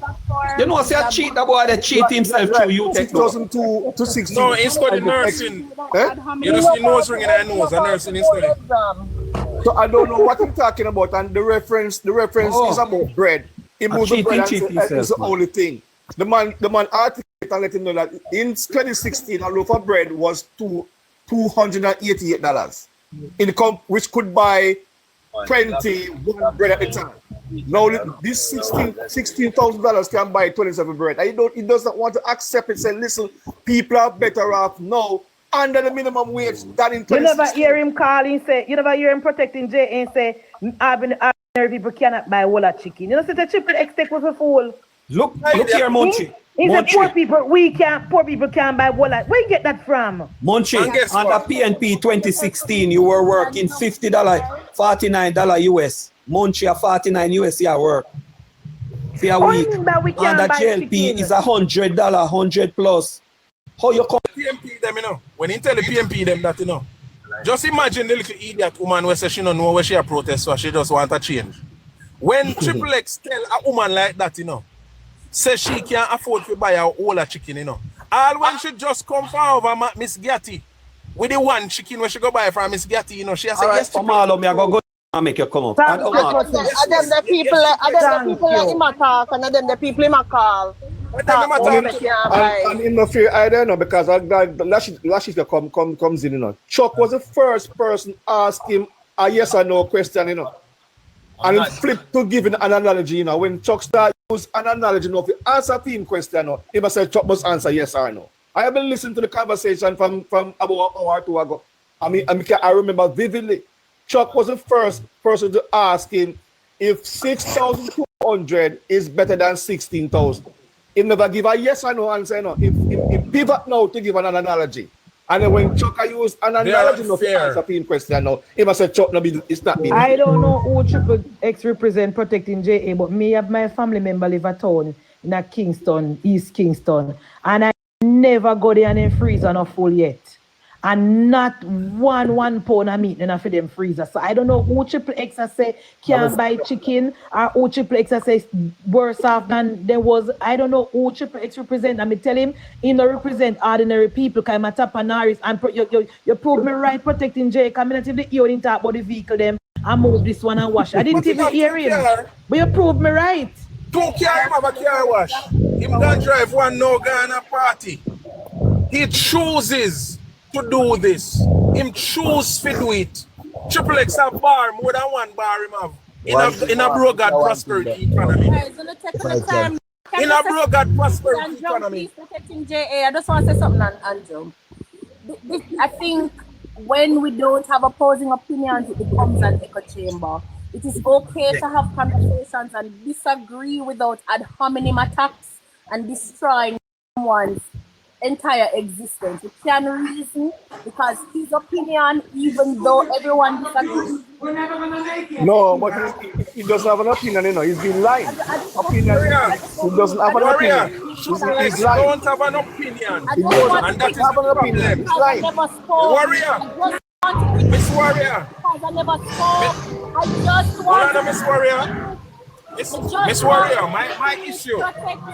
You know, say I cheat, that boy that cheat himself through UTech. 6,200 to 16. No, he's studying nursing. You just see nose ringing and nose, and nursing is studying. So I don't know what you're talking about, and the reference is about bread. He moves the bread and it's the only thing. The man articulate and let him know that in 2016 a loaf of bread was $288. Which could buy 21 bread at a time. Now this $16,000 can buy 27 bread. And he doesn't want to accept it. Say, listen, people are better off now under the minimum wage than in 2016. You never hear him calling, say, you never hear him protecting J and say, ordinary people cannot buy whole of chicken. You know, say the Triple X take was a fool. Look here, Munchie. He said poor people can't buy whole of. Where you get that from? Munchie, under PNP 2016, you were working $50, $49 US. Munchie, $49 US you work for a week. Under JLP is $100, 100 plus. How you come? PNP them, you know. When you tell the PNP them that, you know, just imagine the little idiot woman who says she don't know where she a protest, so she just want to change. When Triple X tell a woman like that, you know, says she can't afford to buy a whole of chicken, you know. All when she just come from over Miss Gatti with the one chicken where she go buy from Miss Gatti, you know, she has said yes. Come on, me I go and make you come up. And them the people that him a talk, and them the people him a call. And in the fear, I don't know, because Lashita comes in, you know. Chuck was the first person ask him a yes or no question, you know. And he flipped to giving an analogy, you know. When Chuck started use an analogy, you know, if you answer a team question, you know, he must say Chuck must answer yes or no. I have been listening to the conversation from about an hour or two ago. I remember vividly. Chuck was the first person to ask him if 6,200 is better than 16,000. He never give a yes or no answer, you know. He pivot now to give an analogy. And then when Chuck used an analogy to answer team question now, he must say Chuck no be, it's not me. I don't know who Triple X represent protecting JA, but me have my family member live a town in a Kingston, East Kingston. And I never go there and then freezer not full yet. And not one pound of meat in for them freezer. So I don't know who Triple X say can't buy chicken or who Triple X say worse off than there was. I don't know who Triple X represent. I me tell him he no represent ordinary people because I'm a tapanaris and you prove me right protecting Jay. I not even hear him talk about the vehicle them and move this one and wash. I didn't even hear him. But you prove me right. Don't care him have a car wash. Him don't drive one no Ghana party. He chooses to do this. Him choose to do it. Triple X have bar, more than one bar him have. In a broad prosperity economy. In a broad prosperity economy. I just want to say something, Andrew. I think when we don't have opposing opinions, it becomes an echo chamber. It is okay to have conversations and disagree without ad hominem attacks and destroying someone's entire existence. We can reason because his opinion, even though everyone disagrees. We're never gonna make it. No, but he doesn't have an opinion, you know. He's been lying. Opinion. He doesn't have an opinion. He's lying. Don't have an opinion. He doesn't have an opinion. He's lying. Warrior. Miss Warrior. I never spoke. I just want. Miss Warrior. Miss Warrior.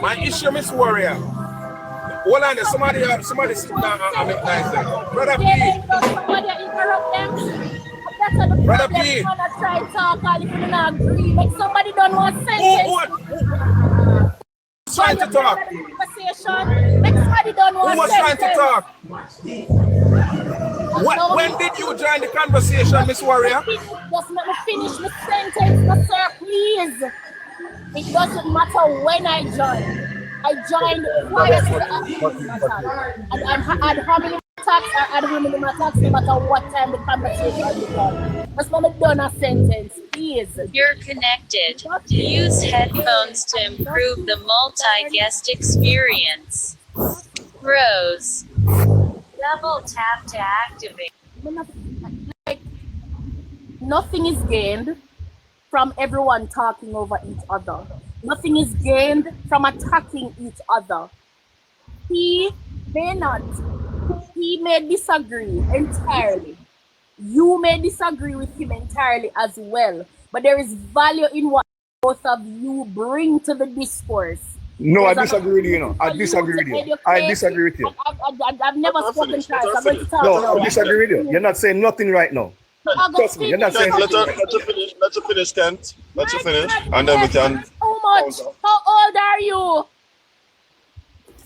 My issue, Miss Warrior. Hold on, somebody sit down and make nice there. Brother P. Somebody interrupt them. That's what the Brother problem P. is. When I try to talk and if you don't agree, like somebody don't want sentence. Who's trying to talk? Conversation. Like somebody don't want Who was trying to talk? When did you join the conversation, Miss Warrior? Just let me finish the sentence, sir, please. It doesn't matter when I joined. I joined prior to the attack. And I had how many attacks? I had how many attacks no matter what time the conversation began. Just let me done a sentence, please. You're connected. Use headphones to improve the multi-guest experience. Rose. Double tap to activate. Like, nothing is gained from everyone talking over each other. Nothing is gained from attacking each other. He may disagree entirely. You may disagree with him entirely as well. But there is value in what both of you bring to the discourse. No, I disagree with you, you know. I disagree with you. I disagree with you. I've never spoken twice. I'm going to talk No, I disagree with you. You're not saying nothing right now. Trust me, you're not saying Let you finish, Kent. Let you finish, and then we can. How much? How old are you?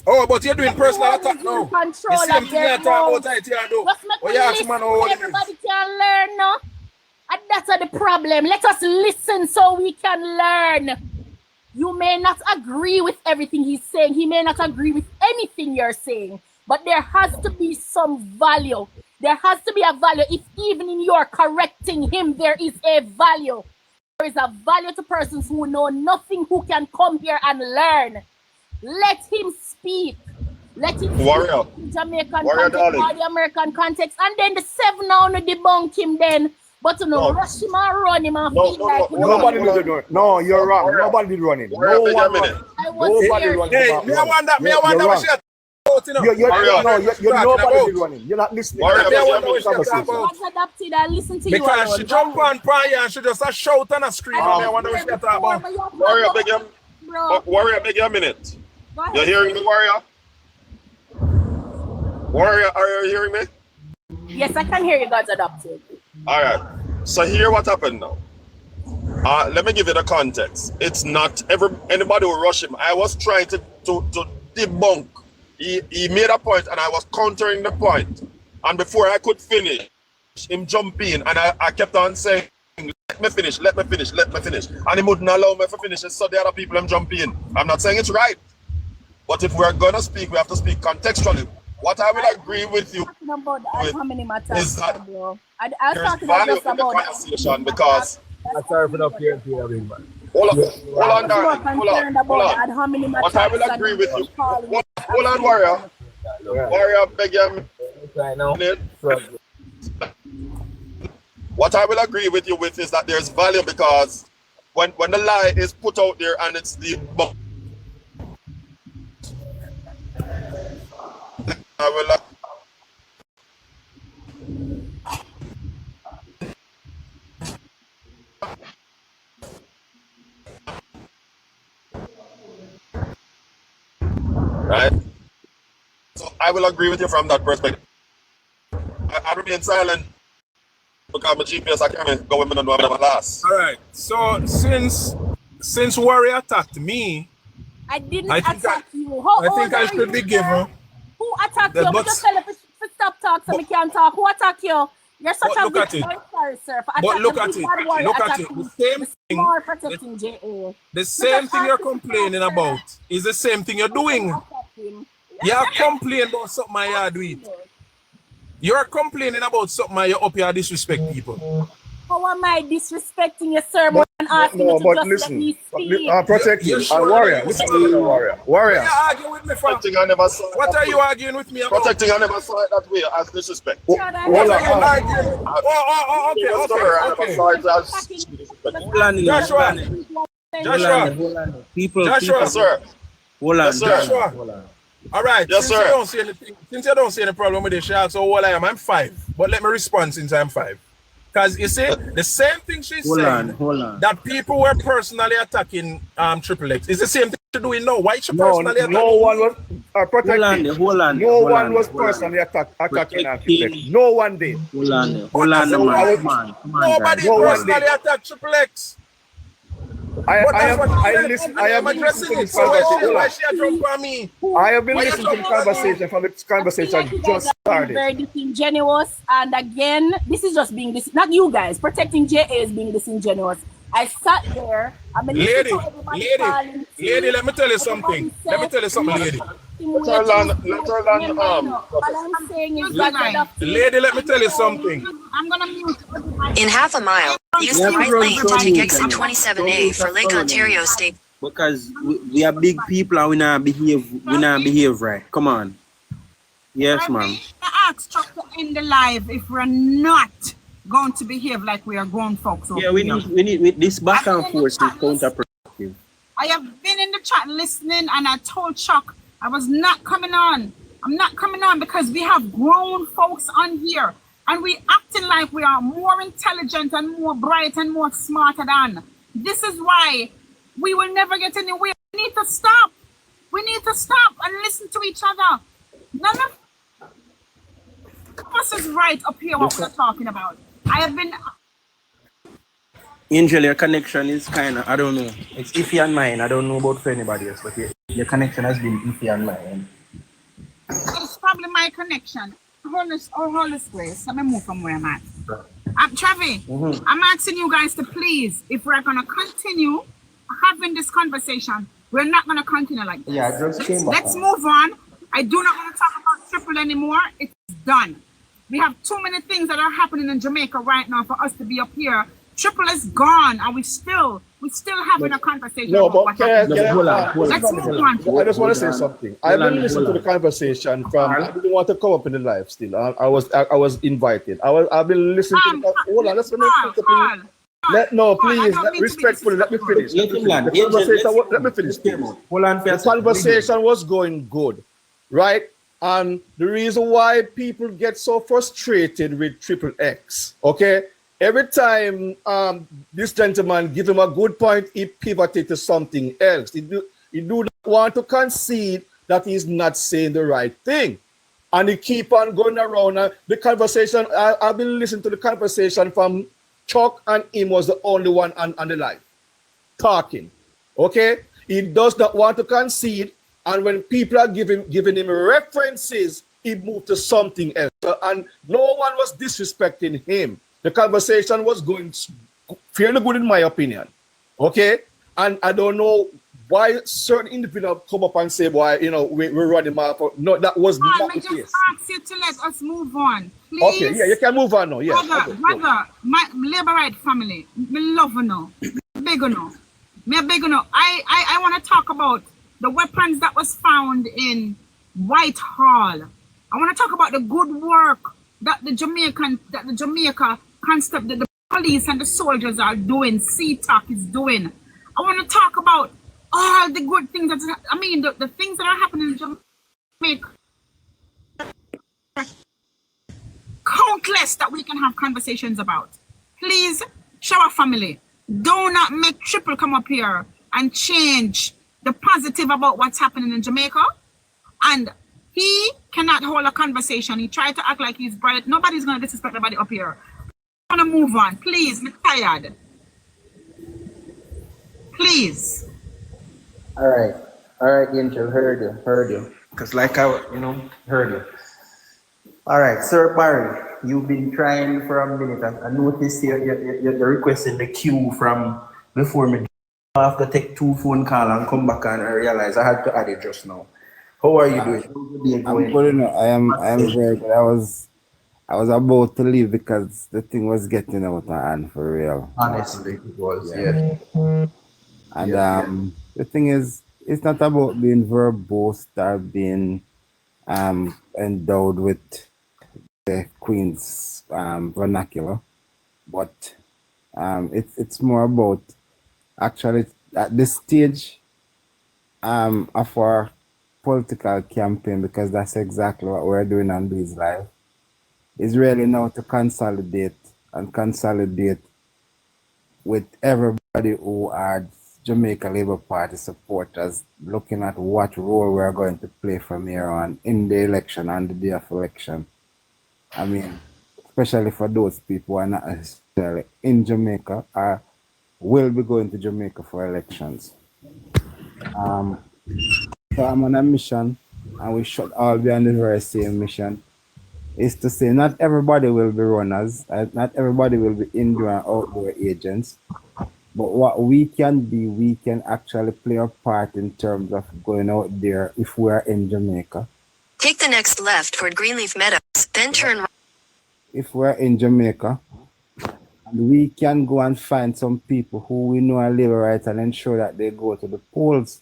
Oh, but you're doing personal attack now. Control the same thing you're talking about it here, though. Oh, yeah, man, how old it is. Everybody can learn, no? And that's the problem. Let us listen so we can learn. You may not agree with everything he's saying. He may not agree with anything you're saying. But there has to be some value. There has to be a value. If even in your correcting him, there is a value. There is a value to persons who know nothing, who can come here and learn. Let him speak. Let him Warrior. speak in Jamaican Warrior, context or the American context. And then the 7 now no debunk him then. But you know, rush him and run him and feel like nobody did run. No, you're wrong. Nobody did run him. No one. Nobody did run him. Me, I wonder what you're nobody did run him. You're not listening. Because she jump on fire and she just a shout and a scream. I wonder what she's talking about. Warrior, beg you a minute. You're hearing me, Warrior? Warrior, are you hearing me? Yes, I can hear you, God's adopted. All right. So here what happened now. Let me give you the context. It's not anybody will rush him. I was trying to debunk. He made a point and I was countering the point. And before I could finish, him jump in and I kept on saying, let me finish. And he wouldn't allow me to finish it, so the other people jump in. I'm not saying it's right. But if we're gonna speak, we have to speak contextually. What I will agree with you is that there's value in the conversation because I'm sorry for the PNP, man. Hold on, darling. Hold on. What I will agree with you. Hold on, Warrior. Warrior, beg you. Right now. What I will agree with you with is that there's value because when the lie is put out there and it's the I will right? So I will agree with you from that perspective. I remain silent because my GPS I can't go with me and do my last. All right. So since Warrior attacked me, I didn't attack you. I think I should be given. Who attacked you? Just tell him to stop talking so we can talk. Who attacked you? You're such a good sorry, sir. But look at it. Look at it. The same thing you're complaining about is the same thing you're doing. You're complaining about something I do it. You're complaining about something you're up here disrespect people. How am I disrespecting your sermon and asking you to just let me speak? Protect you. Warrior. Listen to me, Warrior. Warrior. What are you arguing with me about? Protecting I never saw it that way as disrespect. Okay. Joshua, sir. Joshua. All right. Yes, sir. Since you don't see any problem with the shots, so all I am, I'm 5. But let me respond since I'm 5. Because you see, the same thing she's saying, that people were personally attacking Triple X, is the same thing you're doing now. Why she personally attacking? No one was protecting. No one was personally attacking Triple X. No one did. Nobody personally attacked Triple X. I'm addressing it. So why she a jump on me? I have been listening to the conversation from the conversation just started. Very disingenuous, and again, this is just being not you guys. Protecting JA is being disingenuous. I sat there. Lady, let me tell you something. Lady. All I'm saying is that Lady, let me tell you something. I'm gonna mute. In half a mile, use the right lane to take exit 27A for Lake Ontario State. Because we are big people and we not behave right. Come on. Yes, ma'am. I asked Chuck to end the live if we're not going to behave like we are grown folks. Yeah, we need this back and forth is counterproductive. I have been in the chat listening, and I told Chuck I was not coming on. I'm not coming on because we have grown folks on here, and we acting like we are more intelligent and more bright and more smarter than. This is why we will never get anywhere. We need to stop. We need to stop and listen to each other. None of us is right up here what we're talking about. I have been... Angel, your connection is kind of, I don't know. It's iffy on mine. I don't know about for anybody else, but your connection has been iffy on mine. It's probably my connection. Holness Grace. Let me move from where I'm at. Travi, I'm asking you guys to please, if we're going to continue having this conversation, we're not going to continue like this. Yeah, let's move on. I do not want to talk about Triple anymore. It's done. We have too many things that are happening in Jamaica right now for us to be up here. Triple is gone, and we still having a conversation. No, but let's move on. I just want to say something. I've been listening to the conversation from. I didn't want to come up in the live still. I was invited. I've been listening to the. Hold on, let's please, respectfully, let me finish. Let me finish. The conversation was going good, right? And the reason why people get so frustrated with Triple X, okay? Every time this gentleman gives him a good point, he pivoted to something else. He do not want to concede that he's not saying the right thing. And he keep on going around. The conversation, I've been listening to the conversation from Chuck, and him was the only one on the line talking, okay? He does not want to concede. And when people are giving him references, he moved to something else. And no one was disrespecting him. The conversation was going fairly good in my opinion. Okay? And I don't know why certain individuals come up and say, why, we're running off. No, that was not the case. I just ask you to let us move on. Please. Okay, yeah, you can move on now. Yeah. Brother, my Labour right family, me love you now. Big you now. Me big you now. I want to talk about the weapons that was found in Whitehall. I want to talk about the good work that the Jamaica concept, that the police and the soldiers are doing, CTAC is doing. I want to talk about all the good things the things that are happening in Jamaica. Countless that we can have conversations about. Please, shower family, do not make Triple come up here and change the positive about what's happening in Jamaica. And he cannot hold a conversation. He tried to act like he's bright. Nobody's going to disrespect nobody up here. I want to move on. Please, I'm tired. Please. All right, Angel, heard you. Because like heard you. All right, Sir Barry, you've been trying for a minute. I noticed you're requesting the queue from before me. I have to take 2 phone calls and come back and I realize I had to add it just now. How are you doing? I'm good enough. I am very good. I was about to leave because the thing was getting out of hand for real. Honestly, it was, yeah. And the thing is, it's not about being verbose or being endowed with the Queen's vernacular, but it's more about actually at this stage of our political campaign, because that's exactly what we're doing on these live, is really now to consolidate with everybody who are Jamaica Labour Party supporters, looking at what role we're going to play from here on in the election and the day of election. Especially for those people who are not necessarily in Jamaica or will be going to Jamaica for elections. So I'm on a mission, and we should all be on the very same mission. Is to say not everybody will be runners, not everybody will be indoor and outdoor agents. But what we can be, we can actually play a part in terms of going out there if we are in Jamaica. Take the next left toward Greenleaf Meadows, then turn right. If we're in Jamaica, and we can go and find some people who we know are labor rights and ensure that they go to the polls.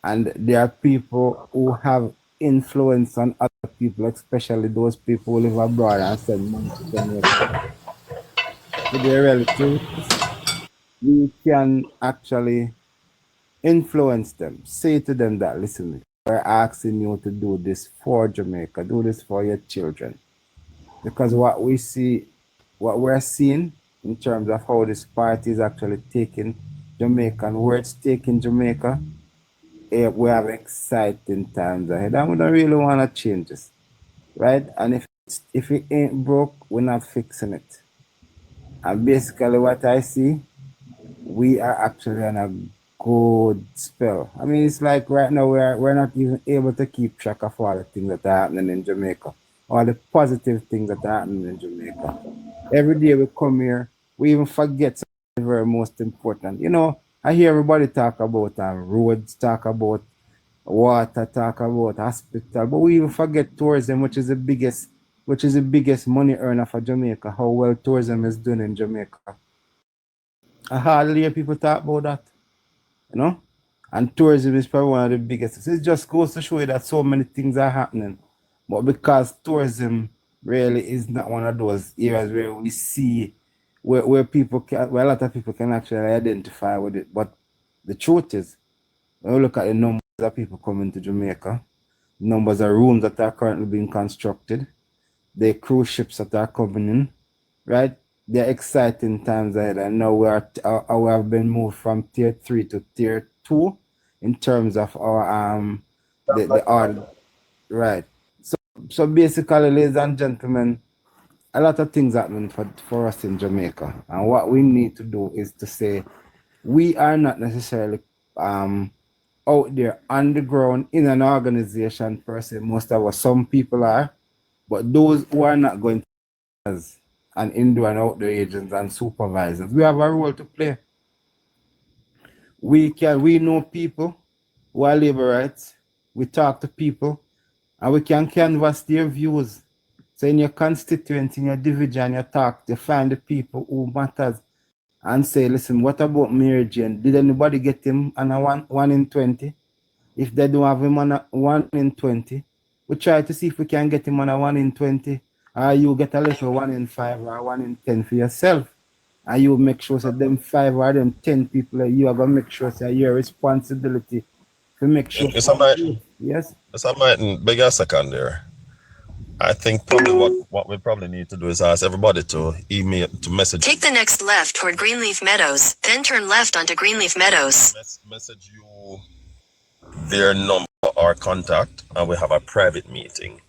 And there are people who have influence on other people, especially those people who live abroad and send money to Jamaica. To their relatives, we can actually influence them, say to them that, listen, we're asking you to do this for Jamaica, do this for your children. Because what we see, what we're seeing in terms of how this party is actually taking Jamaica and where it's taking Jamaica, we have exciting times ahead, and we don't really want to change this, right? And if it ain't broke, we're not fixing it. And basically what I see, we are actually on a good spell. I mean, it's like right now we're not even able to keep track of all the things that are happening in Jamaica, all the positive things that are happening in Jamaica. Every day we come here, we even forget something very most important. You know, I hear everybody talk about roads, talk about water, talk about hospital, but we even forget tourism, which is the biggest money earner for Jamaica, how well tourism is doing in Jamaica. I hardly hear people talk about that, you know? And tourism is probably one of the biggest. It just goes to show you that so many things are happening. But because tourism really is not one of those areas where we see where people can, where a lot of people can actually identify with it. But the truth is, when we look at the numbers of people coming to Jamaica, numbers of rooms that are currently being constructed, the cruise ships that are coming in, right? They're exciting times ahead. And now we have been moved from tier 3 to tier 2 in terms of our the order, right? So basically, ladies and gentlemen, a lot of things happening for us in Jamaica. And what we need to do is to say, we are not necessarily out there on the ground in an organization per se. Most of us, some people are, but those who are not going to as an indoor and outdoor agents and supervisors, we have a role to play. We know people who are labor rights, we talk to people, and we can canvass their views. So in your constituency, in your division, you talk, you find the people who matters and say, listen, what about Mary Jane? Did anybody get him on a 1 in 20? If they don't have him on a 1 in 20, we try to see if we can get him on a 1 in 20, or you get a little 1 in 5 or 1 in 10 for yourself. And you make sure that them 5 or them 10 people, you are going to make sure that your responsibility to make sure. Yes? Yes, I might beg a second there. I think probably what we probably need to do is ask everybody to email, to message. Take the next left toward Greenleaf Meadows, then turn left onto Greenleaf Meadows. Message you their number or contact, and we have a private meeting.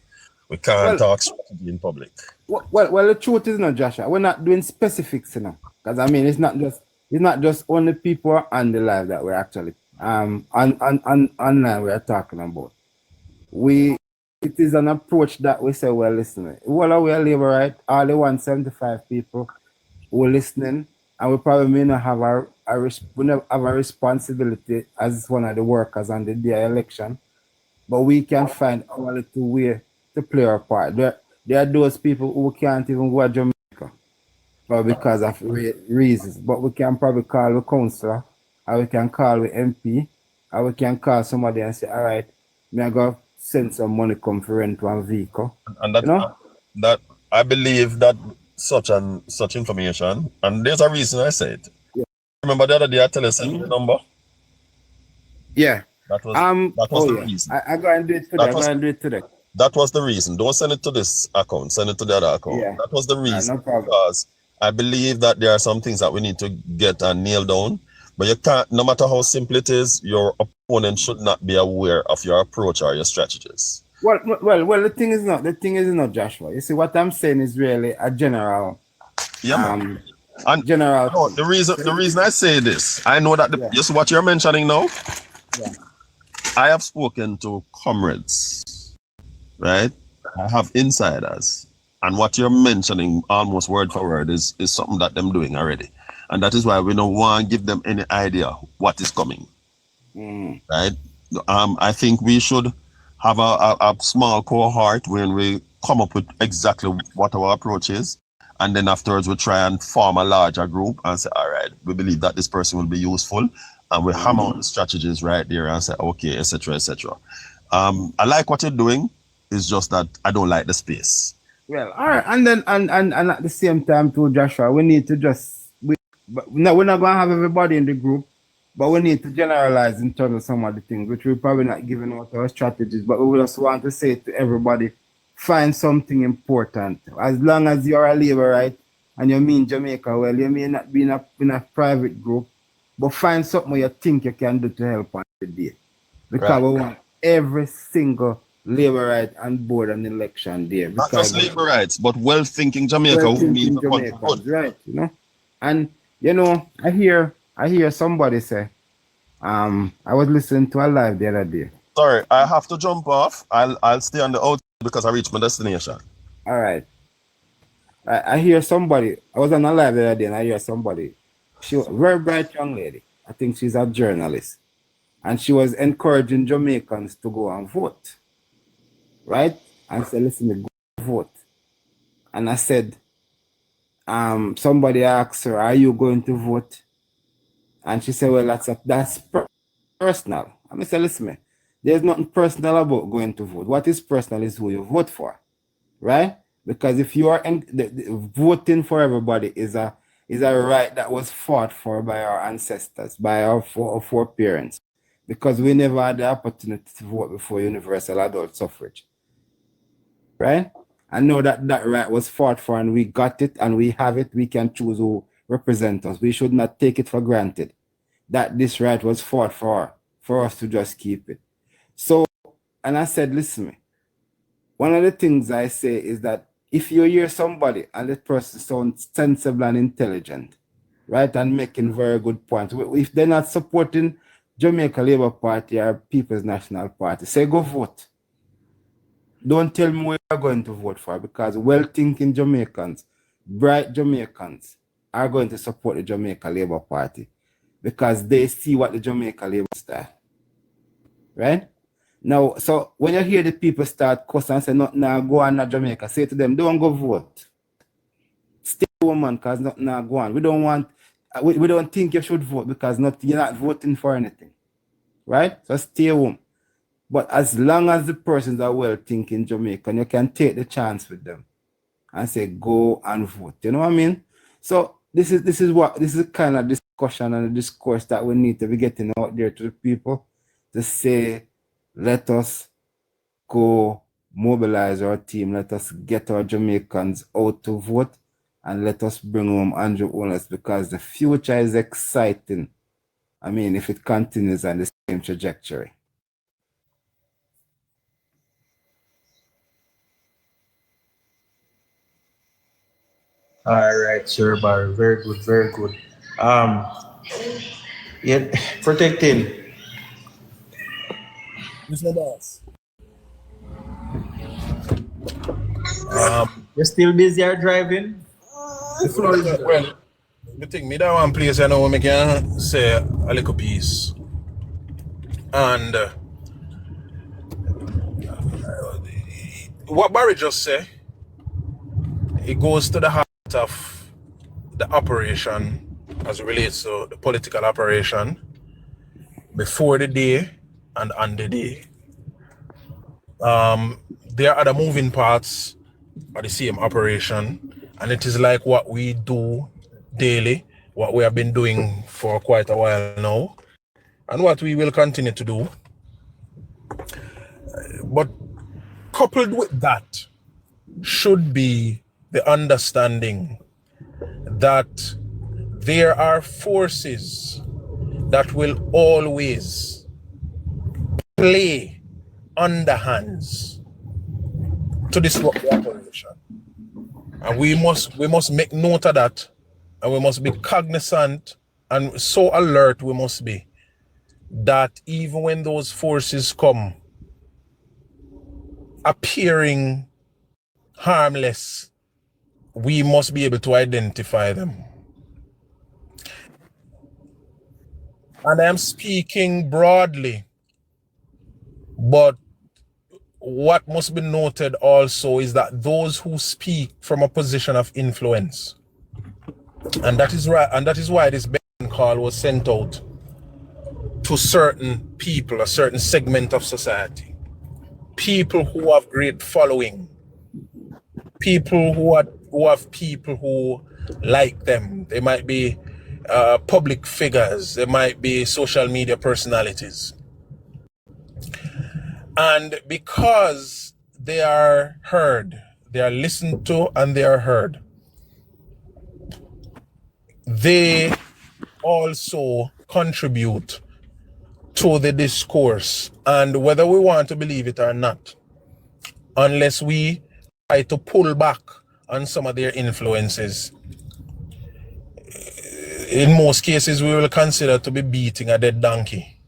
We can't talk strategy in public. Well, the truth is, Joshua, we're not doing specifics, because I mean, it's not just only people on the live that we're actually online we're talking about. It is an approach that we say we're listening. Well, we are labor right, all the 175 people who are listening, and we probably may not have a responsibility as one of the workers on the day of election, but we can find our little way to play our part. There are those people who can't even go to Jamaica because of reasons, but we can probably call the councillor, or we can call the MP, or we can call somebody and say, all right, may I go send some money come for rent one vehicle. And that I believe that such information, and there's a reason I say it. Yeah. Remember the other day I tell you the number? Yeah. That was the reason. I go and do it today. That was the reason. Don't send it to this account, send it to the other account. Yeah. That was the reason. No problem. Because I believe that there are some things that we need to get and nail down. But you can't, no matter how simple it is, your opponent should not be aware of your approach or your strategies. Well, the thing is not, Joshua. You see, what I'm saying is really a general And general. No, the reason I say this, I know that just what you're mentioning now. Yeah. I have spoken to comrades, right? I have insiders, and what you're mentioning almost word for word is something that them doing already, and that is why we don't want to give them any idea what is coming, right? I think we should have a small cohort when we come up with exactly what our approach is. And then afterwards, we try and form a larger group and say, all right, we believe that this person will be useful. And we hammer out the strategies right there and say, okay, etc., etc. I like what you're doing. It's just that I don't like the space. Well, all right. And then, and at the same time, too, Joshua, we need to we're not going to have everybody in the group, but we need to generalize in terms of some of the things, which we're probably not giving out our strategies, but we just want to say to everybody, find something important. As long as you're a Labourite and you mean Jamaica well, you may not be in a private group, but find something you think you can do to help on the day. Because we want every single Labourite on board an election day. Not just Labourites, but well-thinking Jamaica who mean the country good. Right, you know. And you know, I hear somebody say, I was listening to a live the other day. Sorry, I have to jump off. I'll stay on the out because I reached my destination. All right. I hear somebody. I was on a live the other day and I hear somebody. She was a very bright young lady. I think she's a journalist. And she was encouraging Jamaicans to go and vote. Right? And said, listen, go vote. And I said, somebody asked her, are you going to vote? And she said, well, that's personal. I said, listen, there's nothing personal about going to vote. What is personal is who you vote for, right? Because if you are voting for everybody is a right that was fought for by our ancestors, by our foreparents, because we never had the opportunity to vote before universal adult suffrage, right? And know that right was fought for and we got it and we have it. We can choose who represent us. We should not take it for granted that this right was fought for us to just keep it. So, and I said, listen, one of the things I say is that if you hear somebody and that person sounds sensible and intelligent, right, and making very good points, if they're not supporting Jamaica Labour Party or People's National Party, say go vote. Don't tell me what you're going to vote for, because well-thinking Jamaicans, bright Jamaicans are going to support the Jamaica Labour Party because they see what the Jamaica Labour style, right? Now, so when you hear the people start cussing and say, no, go on to Jamaica, say to them, don't go vote. Stay home, man, because not go on. We don't think you should vote because you're not voting for anything, right? So stay home. But as long as the persons are well-thinking Jamaican, you can take the chance with them and say, go and vote. You know what I mean? So this is kind of discussion and a discourse that we need to be getting out there to the people to say, let us go mobilize our team. Let us get our Jamaicans out to vote and let us bring home Andrew Holness because the future is exciting. I mean, if it continues on the same trajectory. All right, sir, Barry. Very good, very good. Yeah, protecting. Mr. Boss. You're still busy or driving? The floor is yours. Well, the thing, me that one place I know I can say a little piece. And what Barry just said, it goes to the heart of the operation as it relates to the political operation before the day and on the day. There are other moving parts of the same operation, and it is like what we do daily, what we have been doing for quite a while now, and what we will continue to do. But coupled with that should be the understanding that there are forces that will always play underhands to disrupt the operation, and we must make note of that, and we must be cognizant and so alert we must be that even when those forces come appearing harmless, we must be able to identify them. And I'm speaking broadly, but what must be noted also is that those who speak from a position of influence, and that is right, and that is why this beacon call was sent out to certain people, a certain segment of society, people who have great following, people who have people who like them. They might be public figures, they might be social media personalities. And because they are heard, they are listened to and they are heard, they also contribute to the discourse. And whether we want to believe it or not, unless we try to pull back on some of their influences, in most cases we will consider to be beating a dead donkey.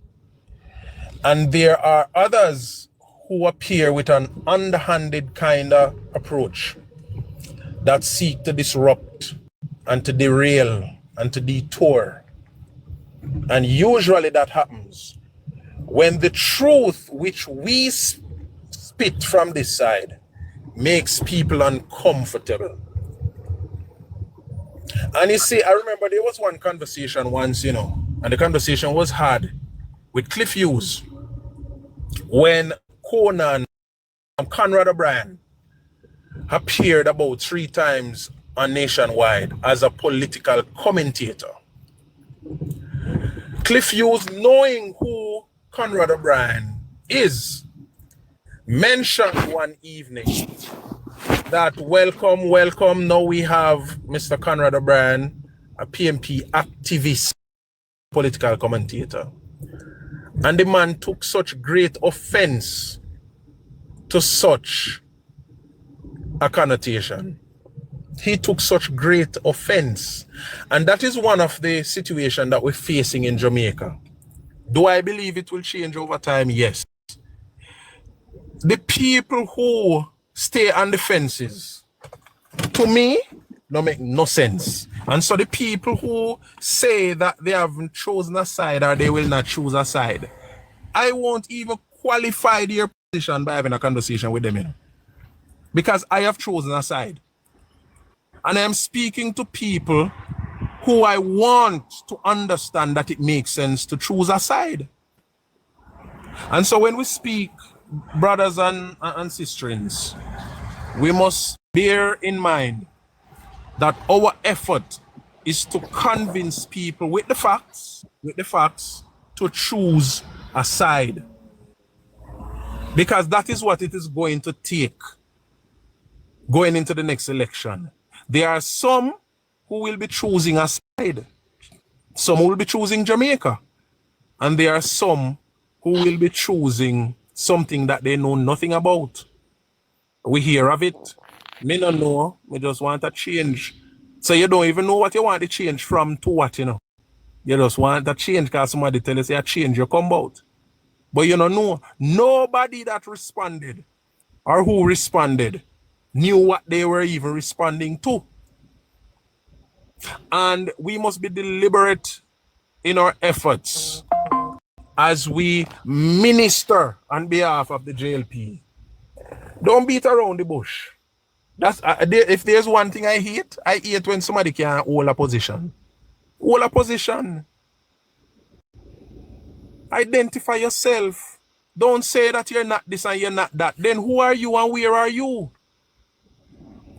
And there are others who appear with an underhanded kind of approach that seek to disrupt and to derail and to detour. And usually that happens when the truth which we spit from this side makes people uncomfortable. And you see, I remember there was one conversation once, and the conversation was had with Cliff Hughes when Conan Conrad O'Brien appeared about 3 times on Nationwide as a political commentator. Cliff Hughes, knowing who Conrad O'Brien is, mentioned one evening that welcome, now we have Mr. Conrad O'Brien, a PNP activist, political commentator. And the man took such great offense to such a connotation. He took such great offense. And that is one of the situations that we're facing in Jamaica. Do I believe it will change over time? Yes. The people who stay on the fences, to me, don't make no sense. And so the people who say that they haven't chosen a side or they will not choose a side, I won't even qualify their position by having a conversation with them, because I have chosen a side. And I am speaking to people who I want to understand that it makes sense to choose a side. And so when we speak, brothers and sisterins, we must bear in mind that our effort is to convince people with the facts to choose a side. Because that is what it is going to take going into the next election. There are some who will be choosing a side. Some will be choosing Jamaica. And there are some who will be choosing something that they know nothing about. We hear of it. Me no know. We just want a change. So you don't even know what you want to change from to what, You just want a change because somebody tell you, say a change, you come out. But you don't know. Nobody that responded or who responded knew what they were even responding to. And we must be deliberate in our efforts as we minister on behalf of the JLP. Don't beat around the bush. That's if there's one thing I hate when somebody can hold a position. Hold a position. Identify yourself. Don't say that you're not this and you're not that. Then who are you and where are you?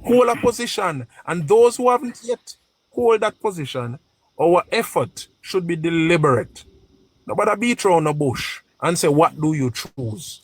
Hold a position. And those who haven't yet hold that position, our effort should be deliberate. Nobody beat around the bush and say, what do you choose?